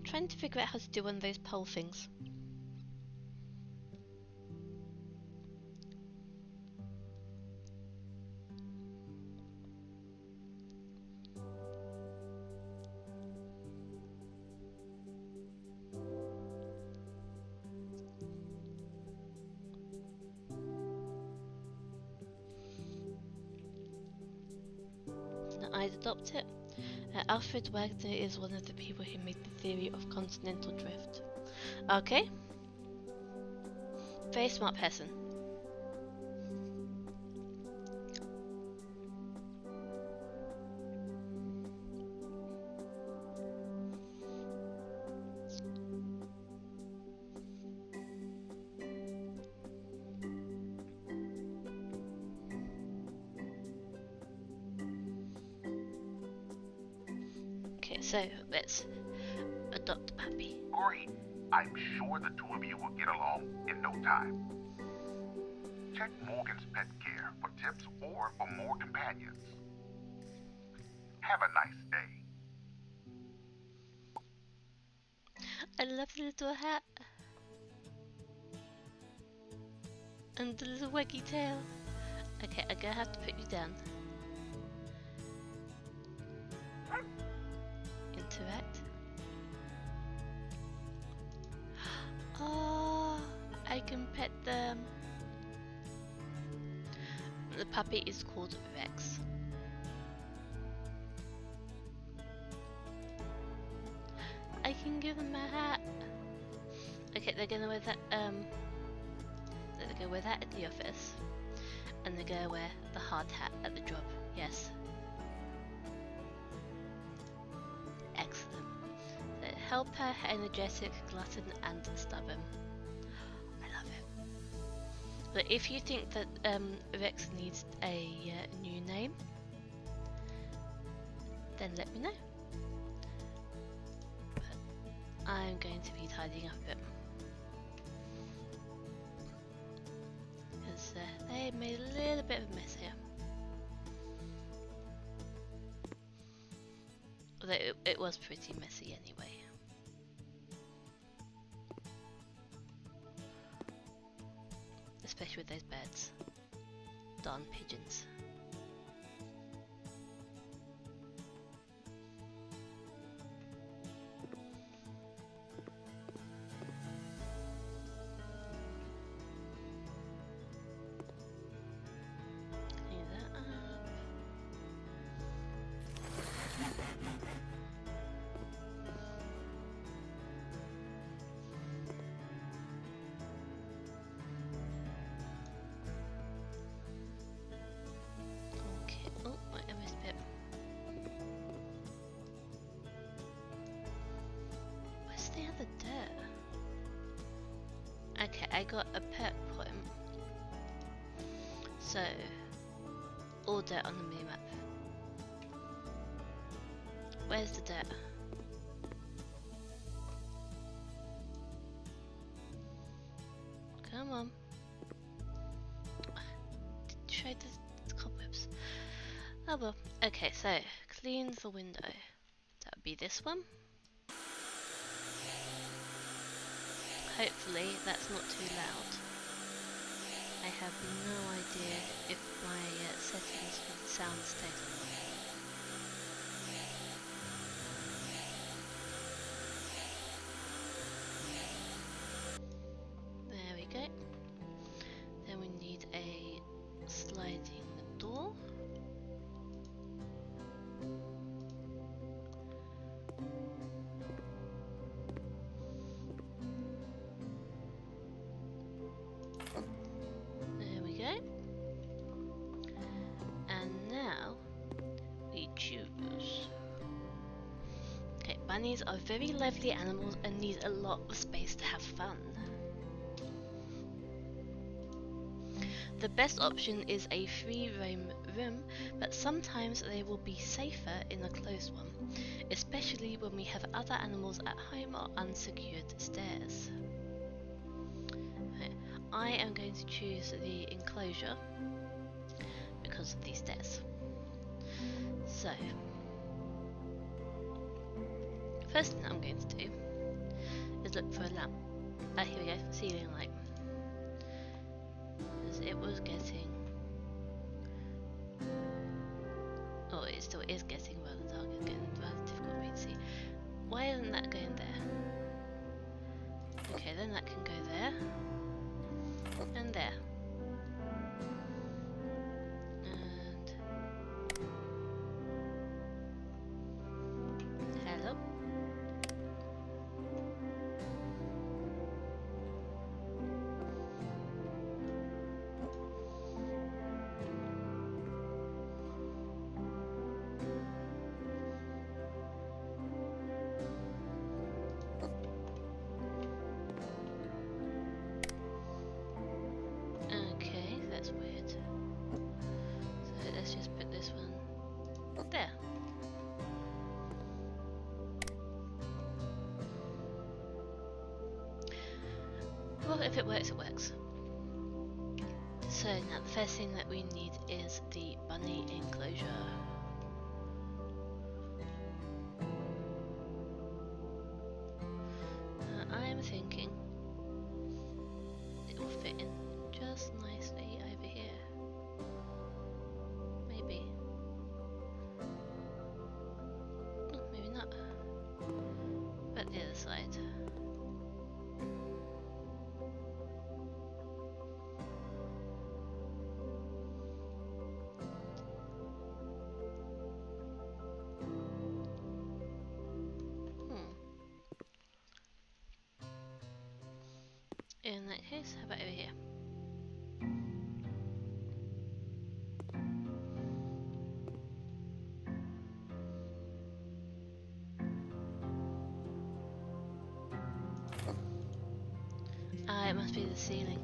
[SPEAKER 1] Trying to figure out how to do one of those poll things. I'd adopt it. Alfred Wagner is one of the people who made the theory of continental drift. Okay. Very smart person. Okay, so let's adopt a puppy.
[SPEAKER 4] Great. I'm sure the 2 of you will get along in no time. Check Morgan's Pet Care for tips or for more companions. Have a nice day.
[SPEAKER 1] I love the little hat. And the little waggy tail. Okay, I'm gonna have to put you down. Interact. Oh, I can pet them. The puppy is called Rex. I can give them a hat. Okay, they're gonna wear that. They're gonna wear that at the office, and they're gonna wear the hard hat at the job. Yes. Excellent. So, helper, energetic, glutton, and stubborn. I love it. But if you think that Rex needs a new name, then let me know. But I'm going to be tidying up a bit. I made a little bit of a mess here. Although it was pretty messy anyway. Especially with those birds. Darn pigeons. Clean that up. Okay, oh, I missed a bit. Where's the other dirt? Okay, I got a perk point. So, all dirt on the minimap. Where's the dirt? Come on. Show the cobwebs. Oh well. Okay, so clean the window. That would be this one. Hopefully that's not too loud. I have no idea if my settings for the sound stayed on. There we go. Then we need a sliding door. There we go. And now we choose. Okay, bunnies are very lively animals and need a lot of space to have fun. The best option is a free roam room, but sometimes they will be safer in a closed one, especially when we have other animals at home or unsecured stairs. Okay, I am going to choose the enclosure because of these stairs. So, first thing I'm going to do is look for a lamp. Ah, here we go, ceiling light. It was getting, oh, it still is getting rather dark. It's getting rather difficult for me to see. Why isn't that going there? Okay, then that can go there and there. And hello. Okay, that's weird. So let's just put this one there. Well, if it works, it works. So now the first thing that we need is the bunny enclosure. I'm thinking it will fit in just nicely over here. Maybe. Oh, maybe not. But the other side. In that case, how about over here? Ah, it must be the ceiling.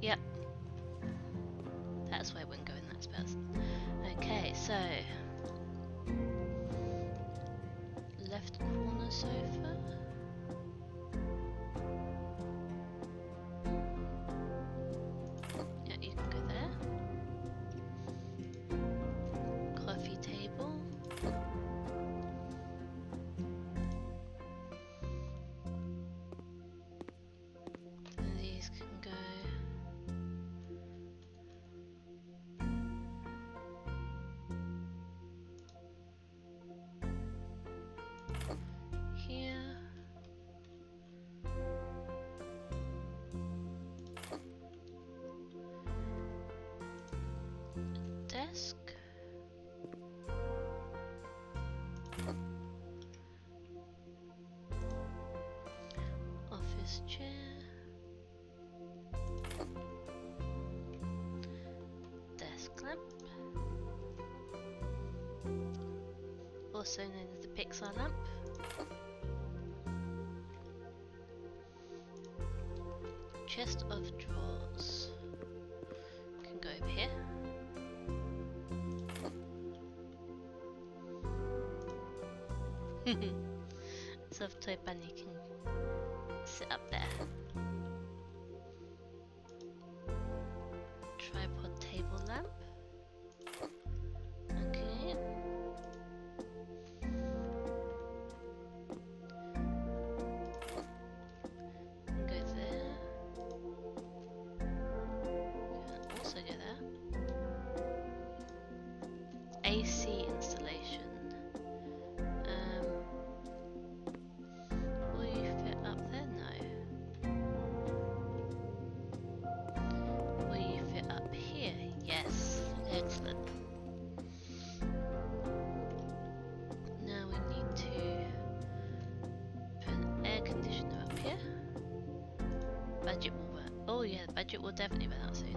[SPEAKER 1] Yep. That's why I wouldn't go in that space. Okay, so left corner sofa. Yeah, you can go there. Office chair. Desk lamp. Also known as the Pixar lamp. Chest of drawers. Can go over here. Soft toy bunny can sit up there. Tripod table lamp. Okay. Go there. Can also go there. AC installation. Will you fit up there? No. Will you fit up here? Yes. Excellent. Now we need to put an air conditioner up here. Budget will run. Oh yeah, the budget will definitely run out soon.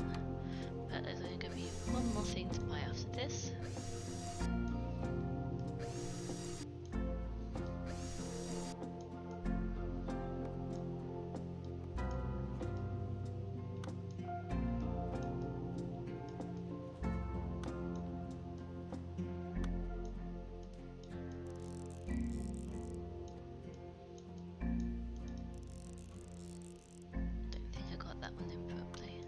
[SPEAKER 1] But there's only going to be one more thing to buy after this. Don't think I got that one in properly.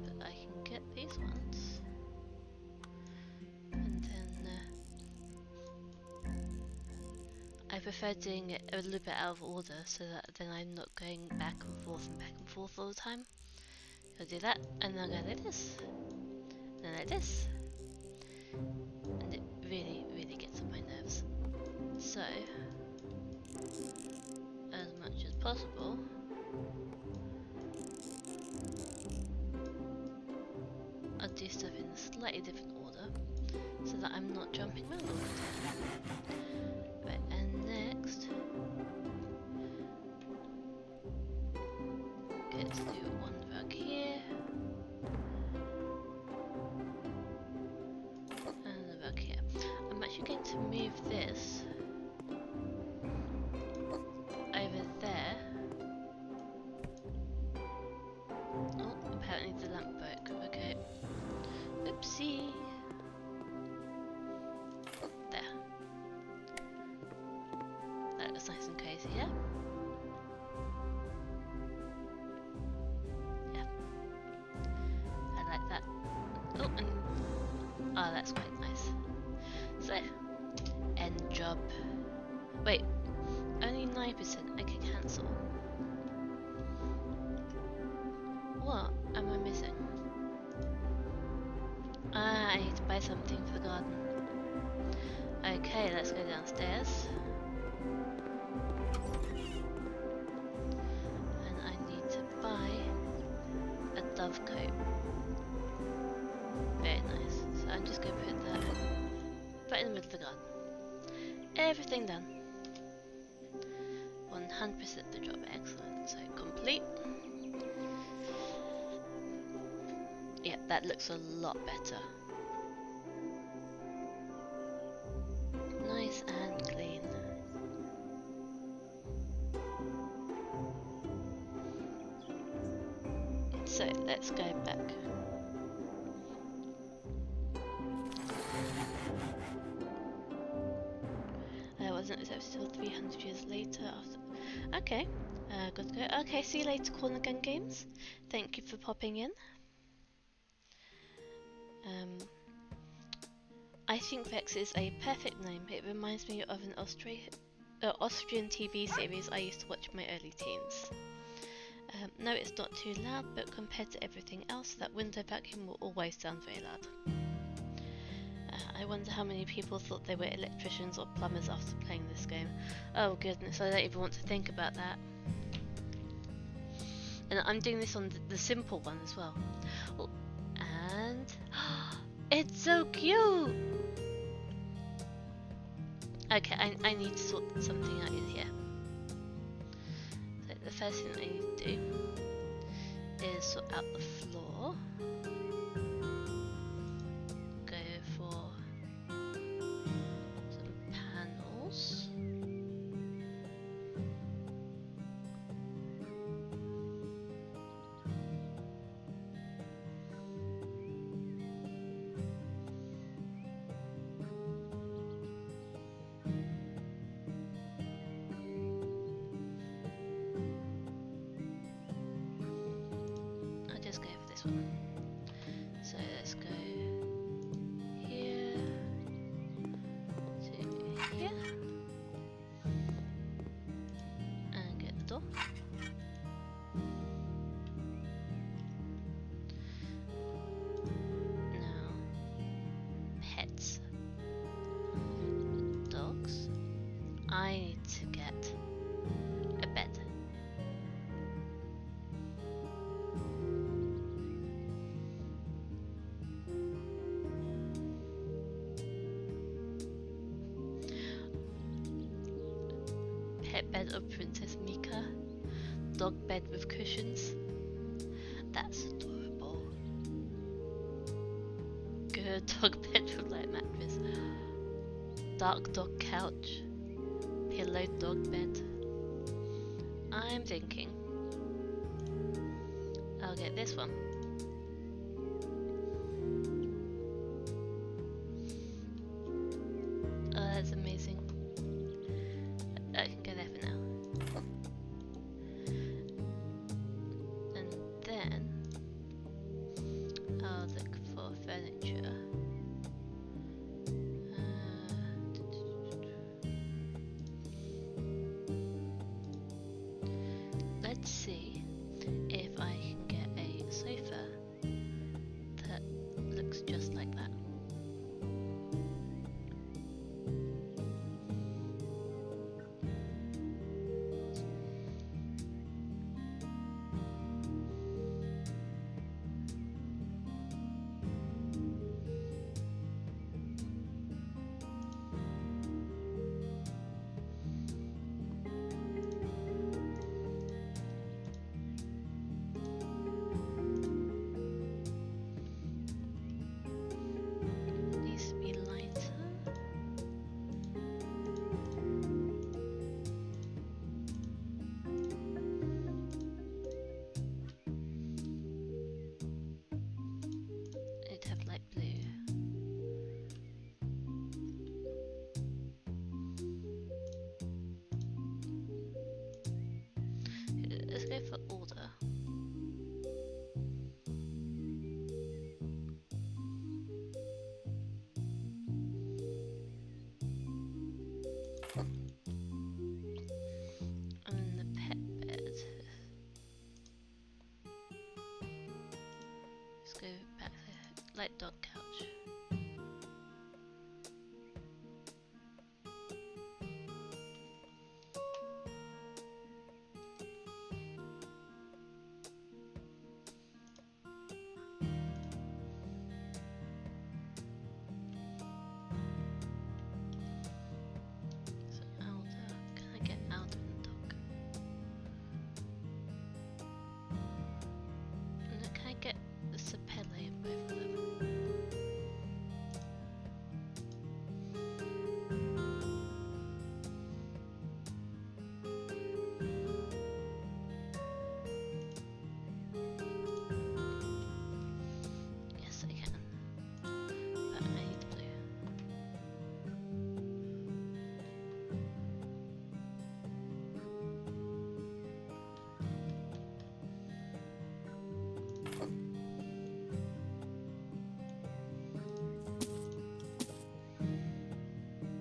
[SPEAKER 1] But I can get these ones. And then I prefer doing it a little bit out of order so that then I'm not going back and forth all the time. I'll do that and then I'll go like this. And then like this. And it really, really gets on my nerves. So, as much as possible, I'll do stuff in a slightly different order so that I'm not jumping around all the time. Right, and next, okay, let's do one rug here, and a rug here. I'm actually going to move this over there. Oh, apparently the lamp broke. Okay. Oopsie. There. That looks nice and cozy, yeah? Yeah. I like that. Oh, and oh, that's quite nice. So, end job. Wait, only 9%. I can cancel. What am I missing? Ah, I need to buy something for the garden. Okay, let's go downstairs. And I need to buy a dove coat. Very nice. So I'm just going to put that right in the middle of the garden. Everything done. 100% the job. Excellent. So complete. Yeah, that looks a lot better. Nice and clean. So let's go back. I wasn't until 300 years later after. Okay, good to go. Okay, see you later, Corner Gun Games. Thank you for popping in. I think Vex is a perfect name. It reminds me of an Austrian TV series I used to watch in my early teens. No, it's not too loud, but compared to everything else, that window vacuum will always sound very loud. I wonder how many people thought they were electricians or plumbers after playing this game. Oh goodness, I don't even want to think about that. And I'm doing this on the simple one as well. Oh, and it's so cute! Okay, I need to sort something out in here. first thing I need to do is sort out the floor. Go for some panels. I'll just go for this one. So let's go here to here and get the door. Now, pets, dogs. I need to get a bed. Pet bed of Princess Mika. Dog bed with cushions. That's adorable. Good dog bed with light mattress. Dark dog couch. Pillow dog bed. I'm thinking I'll get this one. Oh, that's amazing. I can go there for now. And then I'll look for furniture. Let's see if I can get a sofa that looks just like that. Needs to be lighter. It'd have light blue. Let's go for order. And the pet bed. Let's go back to light dog couch. So Alda, can I get Alda and the dog? And then can I get the Sapele in both of them? Yes, I can. But I need blue.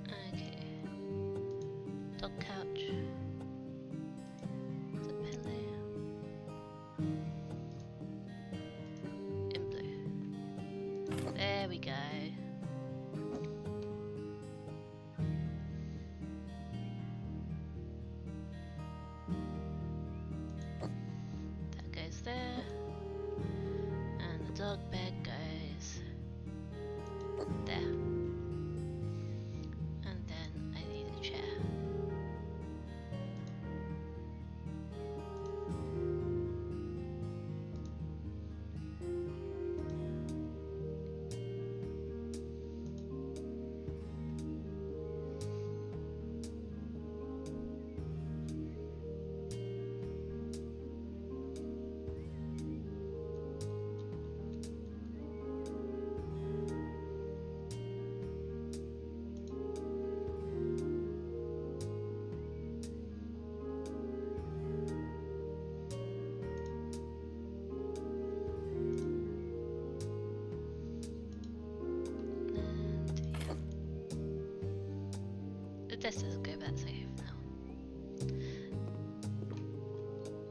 [SPEAKER 1] Okay. Dog couch. The pillow. In blue. There we go. That goes there. And the dog bed goes there. And then I need a chair.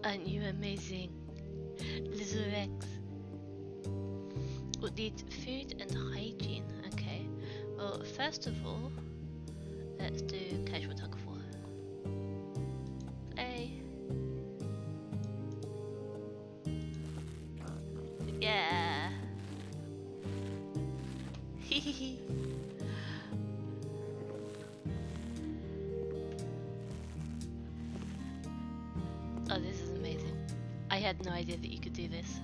[SPEAKER 1] Aren't you amazing? Little Rex. We'll need food and hygiene. Okay. Well, first of all, let's do casual tug of war. A. Yeah. Hehehe. Oh, this is amazing. I had no idea that you could do this.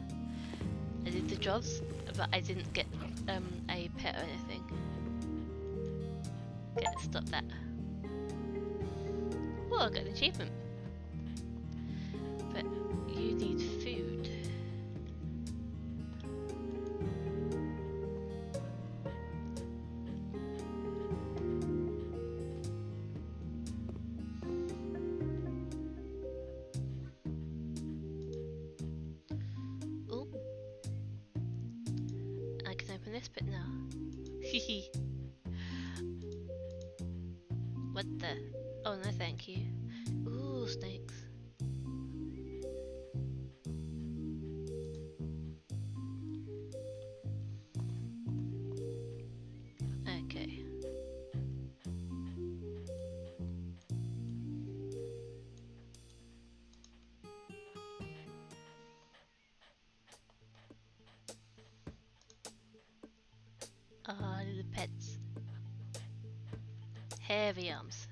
[SPEAKER 1] I did the jobs, but I didn't get a pet or anything. Okay, stop that. Oh, I got an achievement. But you need food. Oh, I can open this bit now. Hehe. What the? Oh no, thank you. Ooh, snakes. Okay. Ah, little pets. Heavy arms.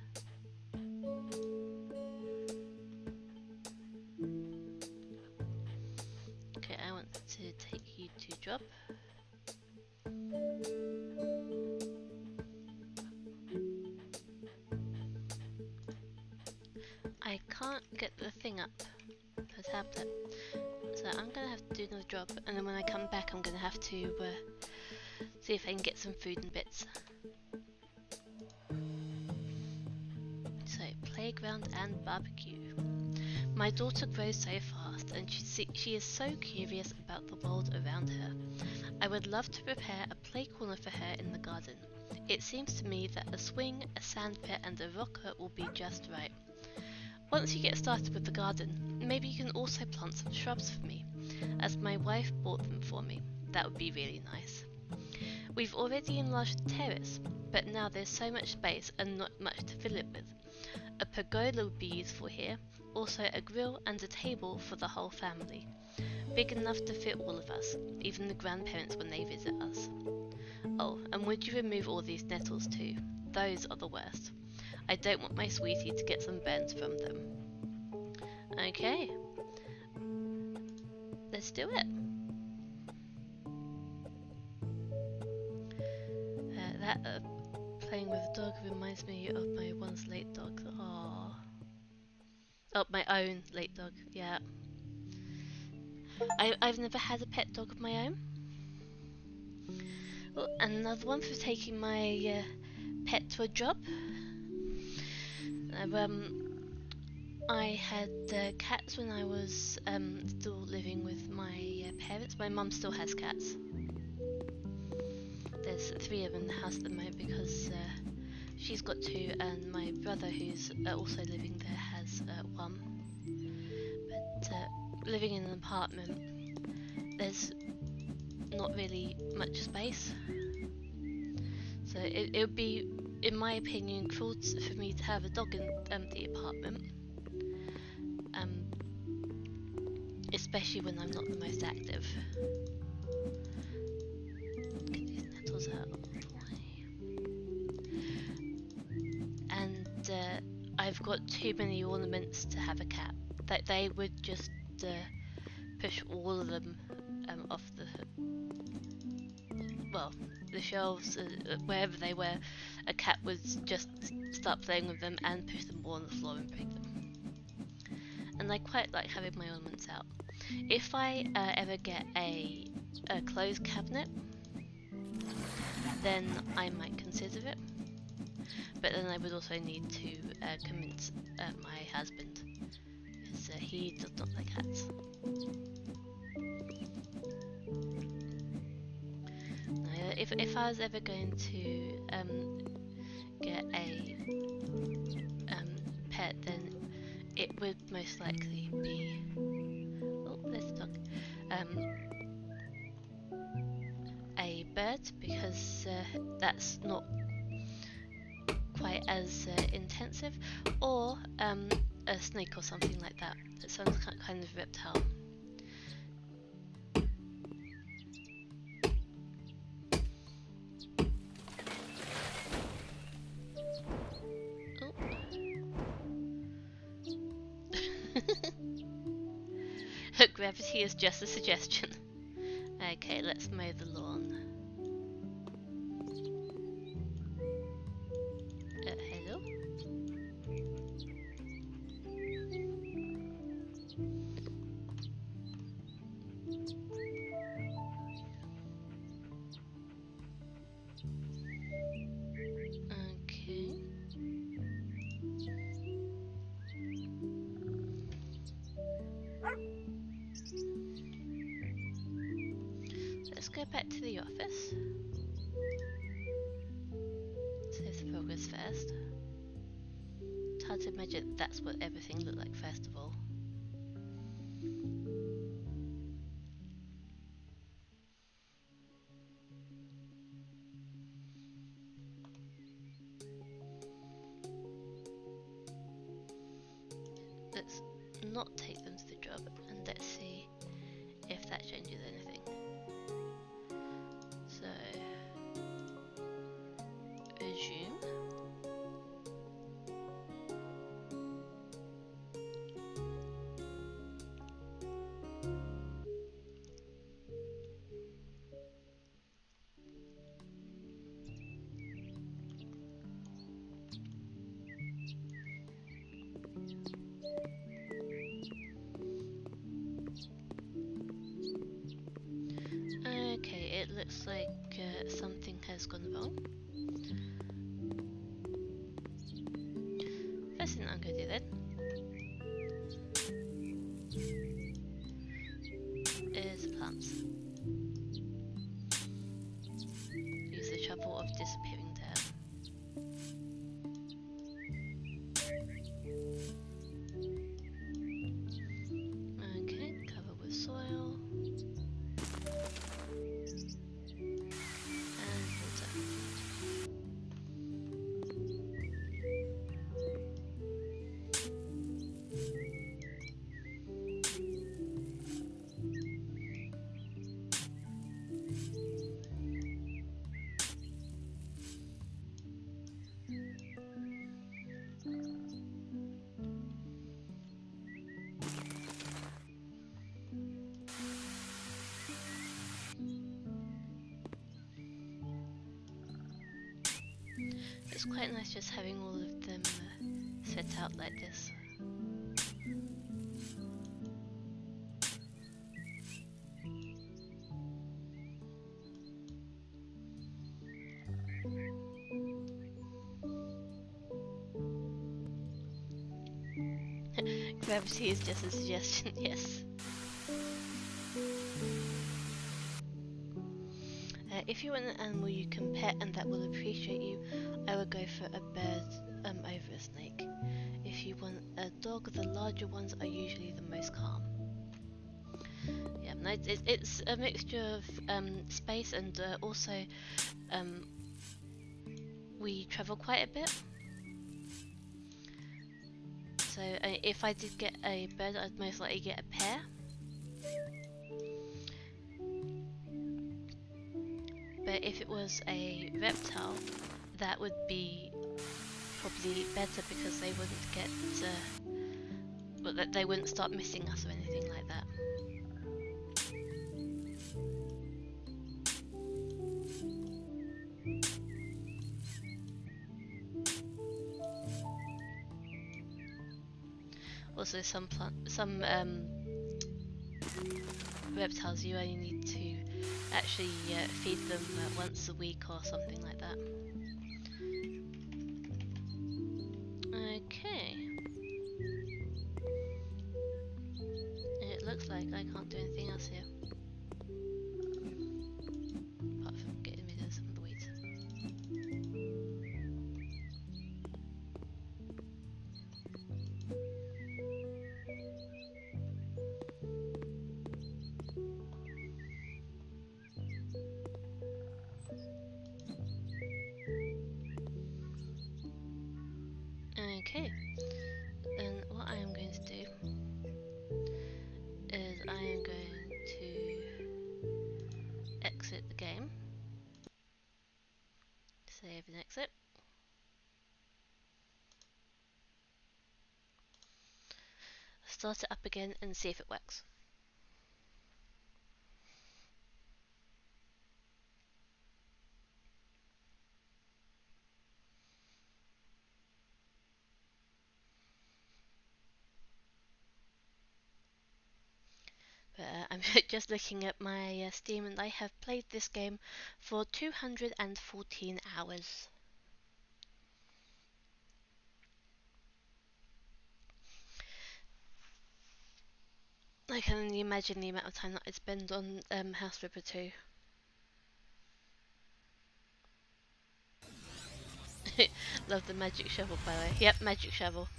[SPEAKER 1] Okay, I want to take you to job. I can't get the thing up, the tablet, so I'm gonna have to do another job, and then when I come back I'm gonna have to see if I can get some food and bits. So, playground and barbecue. My daughter grows so fast, and she is so curious about the world around her. I would love to prepare a play corner for her in the garden. It seems to me that a swing, a sand pit and a rocker will be just right. Once you get started with the garden, maybe you can also plant some shrubs for me, as my wife bought them for me. That would be really nice. We've already enlarged the terrace, but now there's so much space and not much to fill it with. A pergola would be useful here, also a grill and a table for the whole family. Big enough to fit all of us, even the grandparents when they visit us. Oh, and would you remove all these nettles too? Those are the worst. I don't want my sweetie to get some burns from them. Okay. Let's do it. Playing with a dog reminds me of my once late dog. Aww. Oh, my own late dog, yeah. I've never had a pet dog of my own. Oh, and another one for taking my pet to a job. I had cats when I was still living with my parents. My mum still has cats. There's 3 of them in the house at the moment because she's got 2 and my brother who's also living there has 1. But living in an apartment, there's not really much space. So it would be, in my opinion, cruel for me to have a dog in the apartment. Especially when I'm not the most active. Get these nettles out of the way. And I've got too many ornaments to have a cat. That they would just push all of them off the shelves, wherever they were. A cat would just start playing with them and push them all on the floor and break them. And I quite like having my ornaments out. If I ever get a closed cabinet, then I might consider it. But then I would also need to convince my husband, because he does not like cats. Now, if I was ever going to get a pet, then it would most likely be, oh, there's the dog, a bird, because that's not quite as intensive, or a snake or something like that. That sounds kind of reptile. Oh. Gravity is just a suggestion. Okay, let's mow the lawn. Hello? Okay. Let's go back to the office. Save the progress first. It's hard to imagine that's what everything looked like first of all. Let's not take them to the job and let's see if that changes anything. So, resume. Okay, it looks like something has gone wrong. First thing I'm going to do then is plants. Use the trouble of disappearing down. Okay, cover with soil. And water. It's quite nice just having all of them set out like this. Gravity is just a suggestion, yes. If you want an animal you can pet and that will appreciate you, I would go for a bird over a snake. If you want a dog, the larger ones are usually the most calm. Yeah, no, it's a mixture of space and also we travel quite a bit. So if I did get a bird, I'd most likely get a pair. But if it was a reptile, that would be probably better because they wouldn't get, they wouldn't start missing us or anything like that. Also, some reptiles you only need to actually feed them once a week or something like that. Okay. It looks like I can't do anything else here. Apart from getting rid of some of the weeds. start it up again and see if it works. I'm just looking at my Steam, and I have played this game for 214 hours. I can only imagine the amount of time that I spend on Houseflipper 2. Love the magic shovel, by the way. Yep, magic shovel.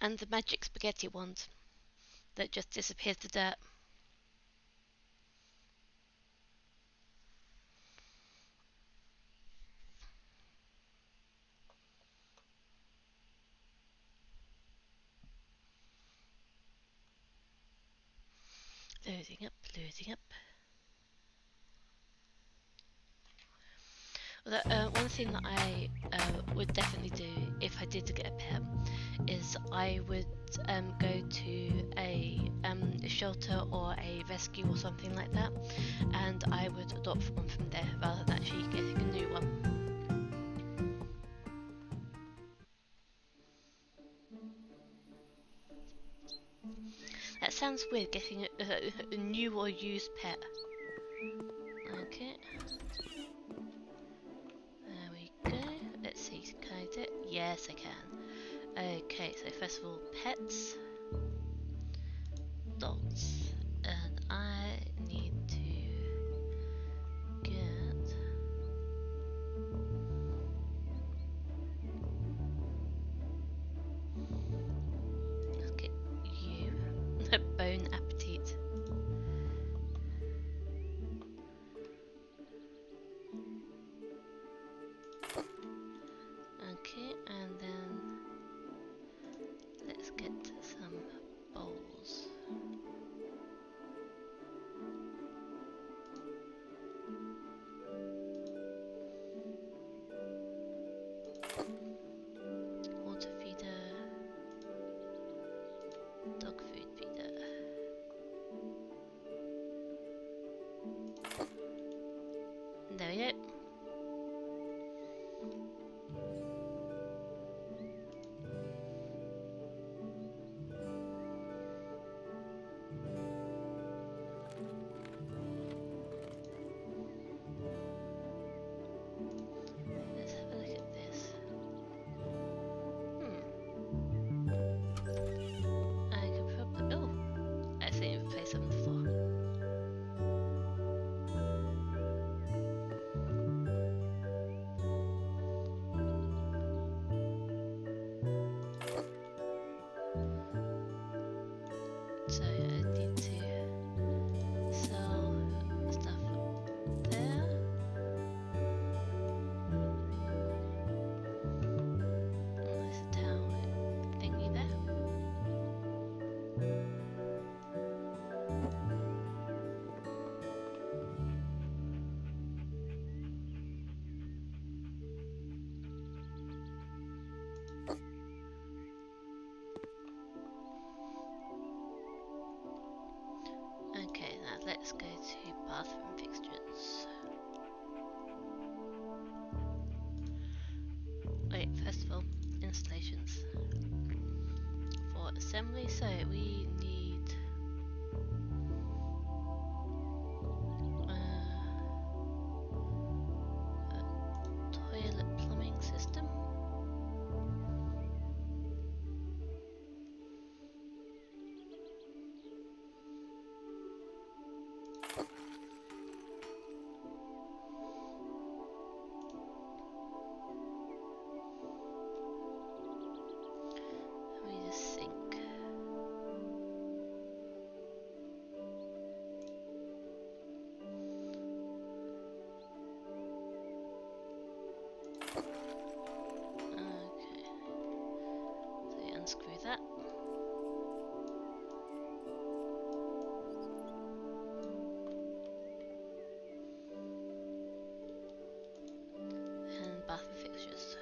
[SPEAKER 1] And the magic spaghetti wand that just disappears to dirt. Loading up, loading up. One thing that I would definitely do if I did get a pet is I would go to a shelter or a rescue or something like that, and I would adopt one from there rather than actually getting a new one. That sounds weird, getting a new or used pet. Okay. There we go. Let's see, can I do it? Yes, I can. Okay, so first of all, pets. Dogs. And I need to get... Let's get you. Bone appetite. Okay, and then let's get some bowls. Water feeder, dog food feeder. There we go. Let's have a look at this. I could probably... Oh! I think we've played some before. So I need to sell stuff there. And there's a town thingy there. Okay, now let's go to bathroom fixtures. Wait, first of all, installations. For assembly, so we need a toilet plumbing system. We need a sink. Okay, so you unscrew that. And bathroom fixtures.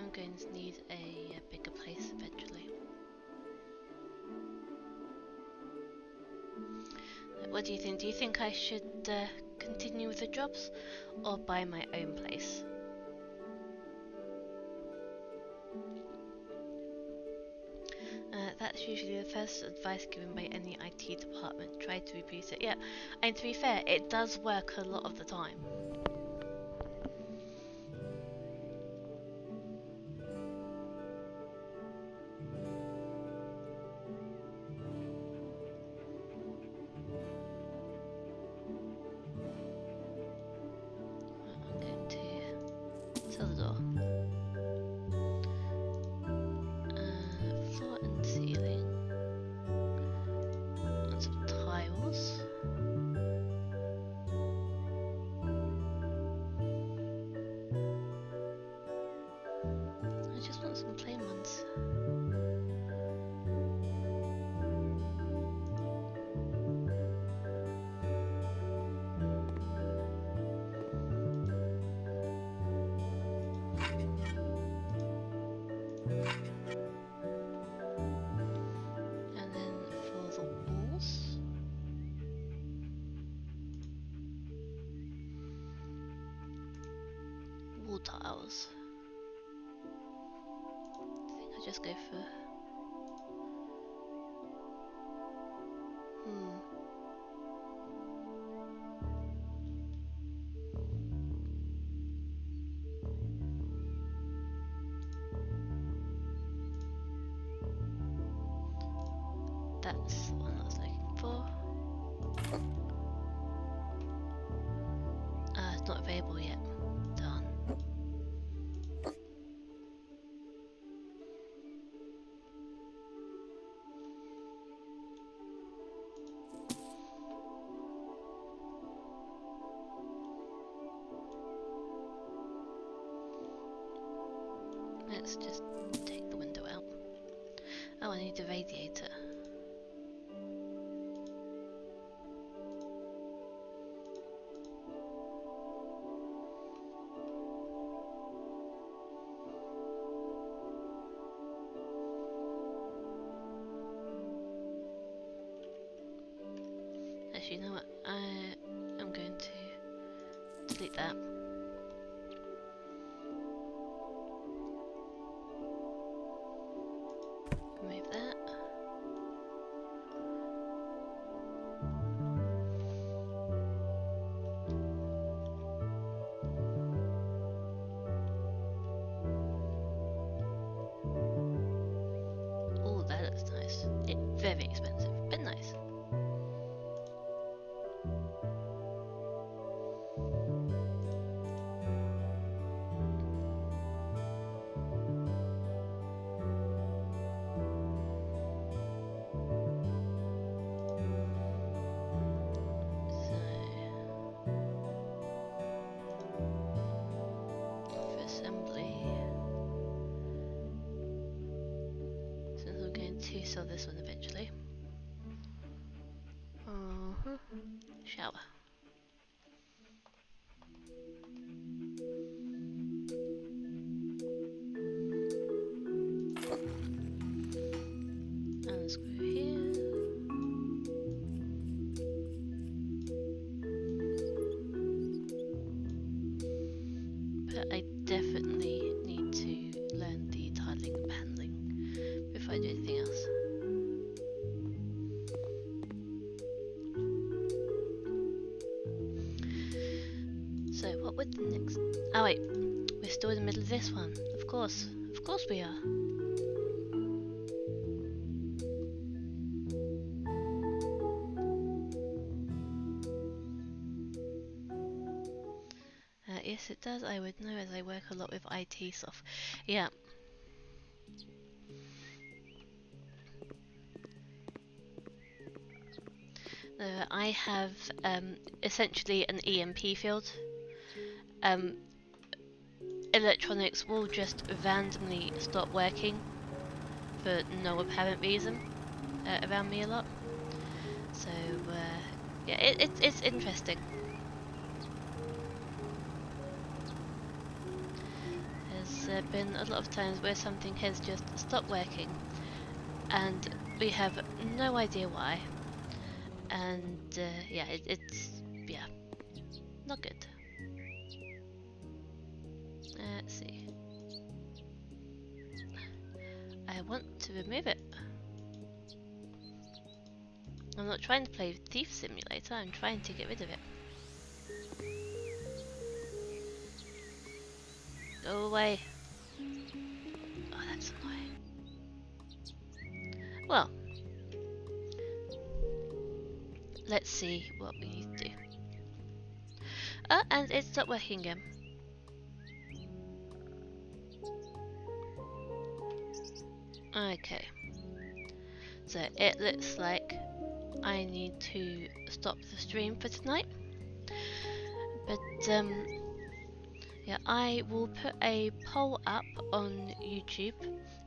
[SPEAKER 1] I'm going to need a bigger place eventually. What do you think? Do you think I should continue with the jobs or buy my own place? That's usually the first advice given by any IT department. Try to repeat it. Yeah, and to be fair, it does work a lot of the time. I'm going to sell the door. Floor and ceiling. And some tiles. I just want some plain ones. And then for the walls, wall tiles. I think I just go for that's the one I was looking for. It's not available yet. Darn. Let's just take the window out. Oh, I need a radiator. Actually, you know what? I'm going to delete that. Remove that. Oh, that looks nice. It's very expensive, but nice. For assembly, since I'm going to sell this one eventually. Shower. And a screw here. But I definitely need to learn the tiling and paneling before I do anything else. So what would the next... Oh wait, we're still in the middle of this one. Of course we are. Yes, it does. I would know as I work a lot with IT stuff. Yeah. I have essentially an EMP field. Electronics will just randomly stop working for no apparent reason around me a lot. So yeah, it's interesting. There's been a lot of times where something has just stopped working and we have no idea why, and yeah, it's yeah, not good. Let's see. I want to remove it. I'm not trying to play Thief Simulator, I'm trying to get rid of it. Go away. Oh, that's annoying. Well, let's see what we need to do. And it stopped working again. Okay. So it looks like I need to stop the stream for tonight. But yeah, I will put a poll up on YouTube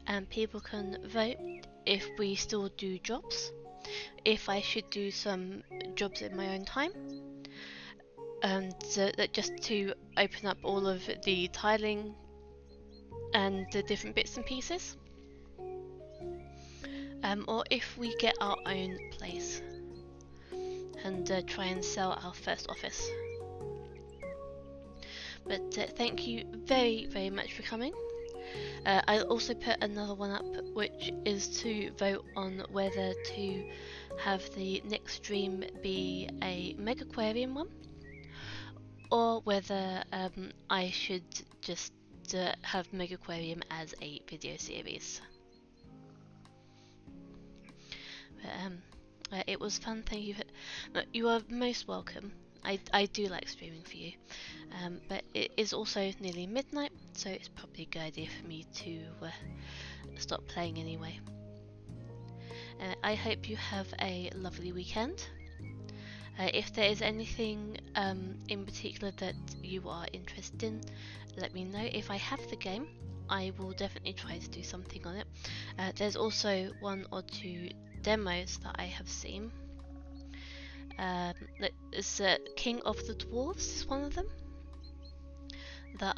[SPEAKER 1] and people can vote if we still do jobs, if I should do some jobs in my own time, and that just to open up all of the tiling and the different bits and pieces, or if we get our own place and try and sell our first office. But thank you very, very much for coming. I'll also put another one up, which is to vote on whether to have the next stream be a Megaquarium one, or whether I should just have Megaquarium as a video series. But, it was fun, thank you. You are most welcome. I do like streaming for you, but it is also nearly midnight, so it's probably a good idea for me to stop playing anyway. I hope you have a lovely weekend. If there is anything in particular that you are interested in, let me know. If I have the game, I will definitely try to do something on it. There's also 1 or 2 demos that I have seen. It's King of the Dwarves is one of them that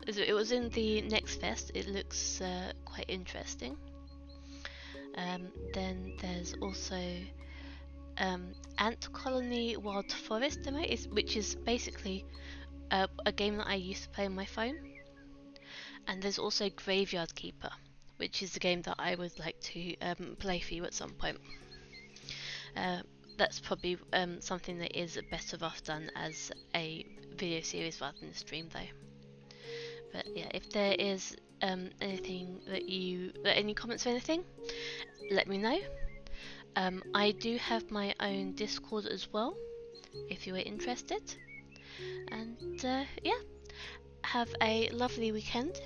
[SPEAKER 1] it was in the Next Fest. It looks quite interesting. Then there's also Ant Colony Wild Forest demo, which is basically a game that I used to play on my phone. And there's also Graveyard Keeper, which is the game that I would like to play for you at some point. That's probably something that is better off done as a video series rather than a stream though. But yeah, if there is anything that any comments or anything, let me know. I do have my own Discord as well, if you are interested. And yeah, have a lovely weekend.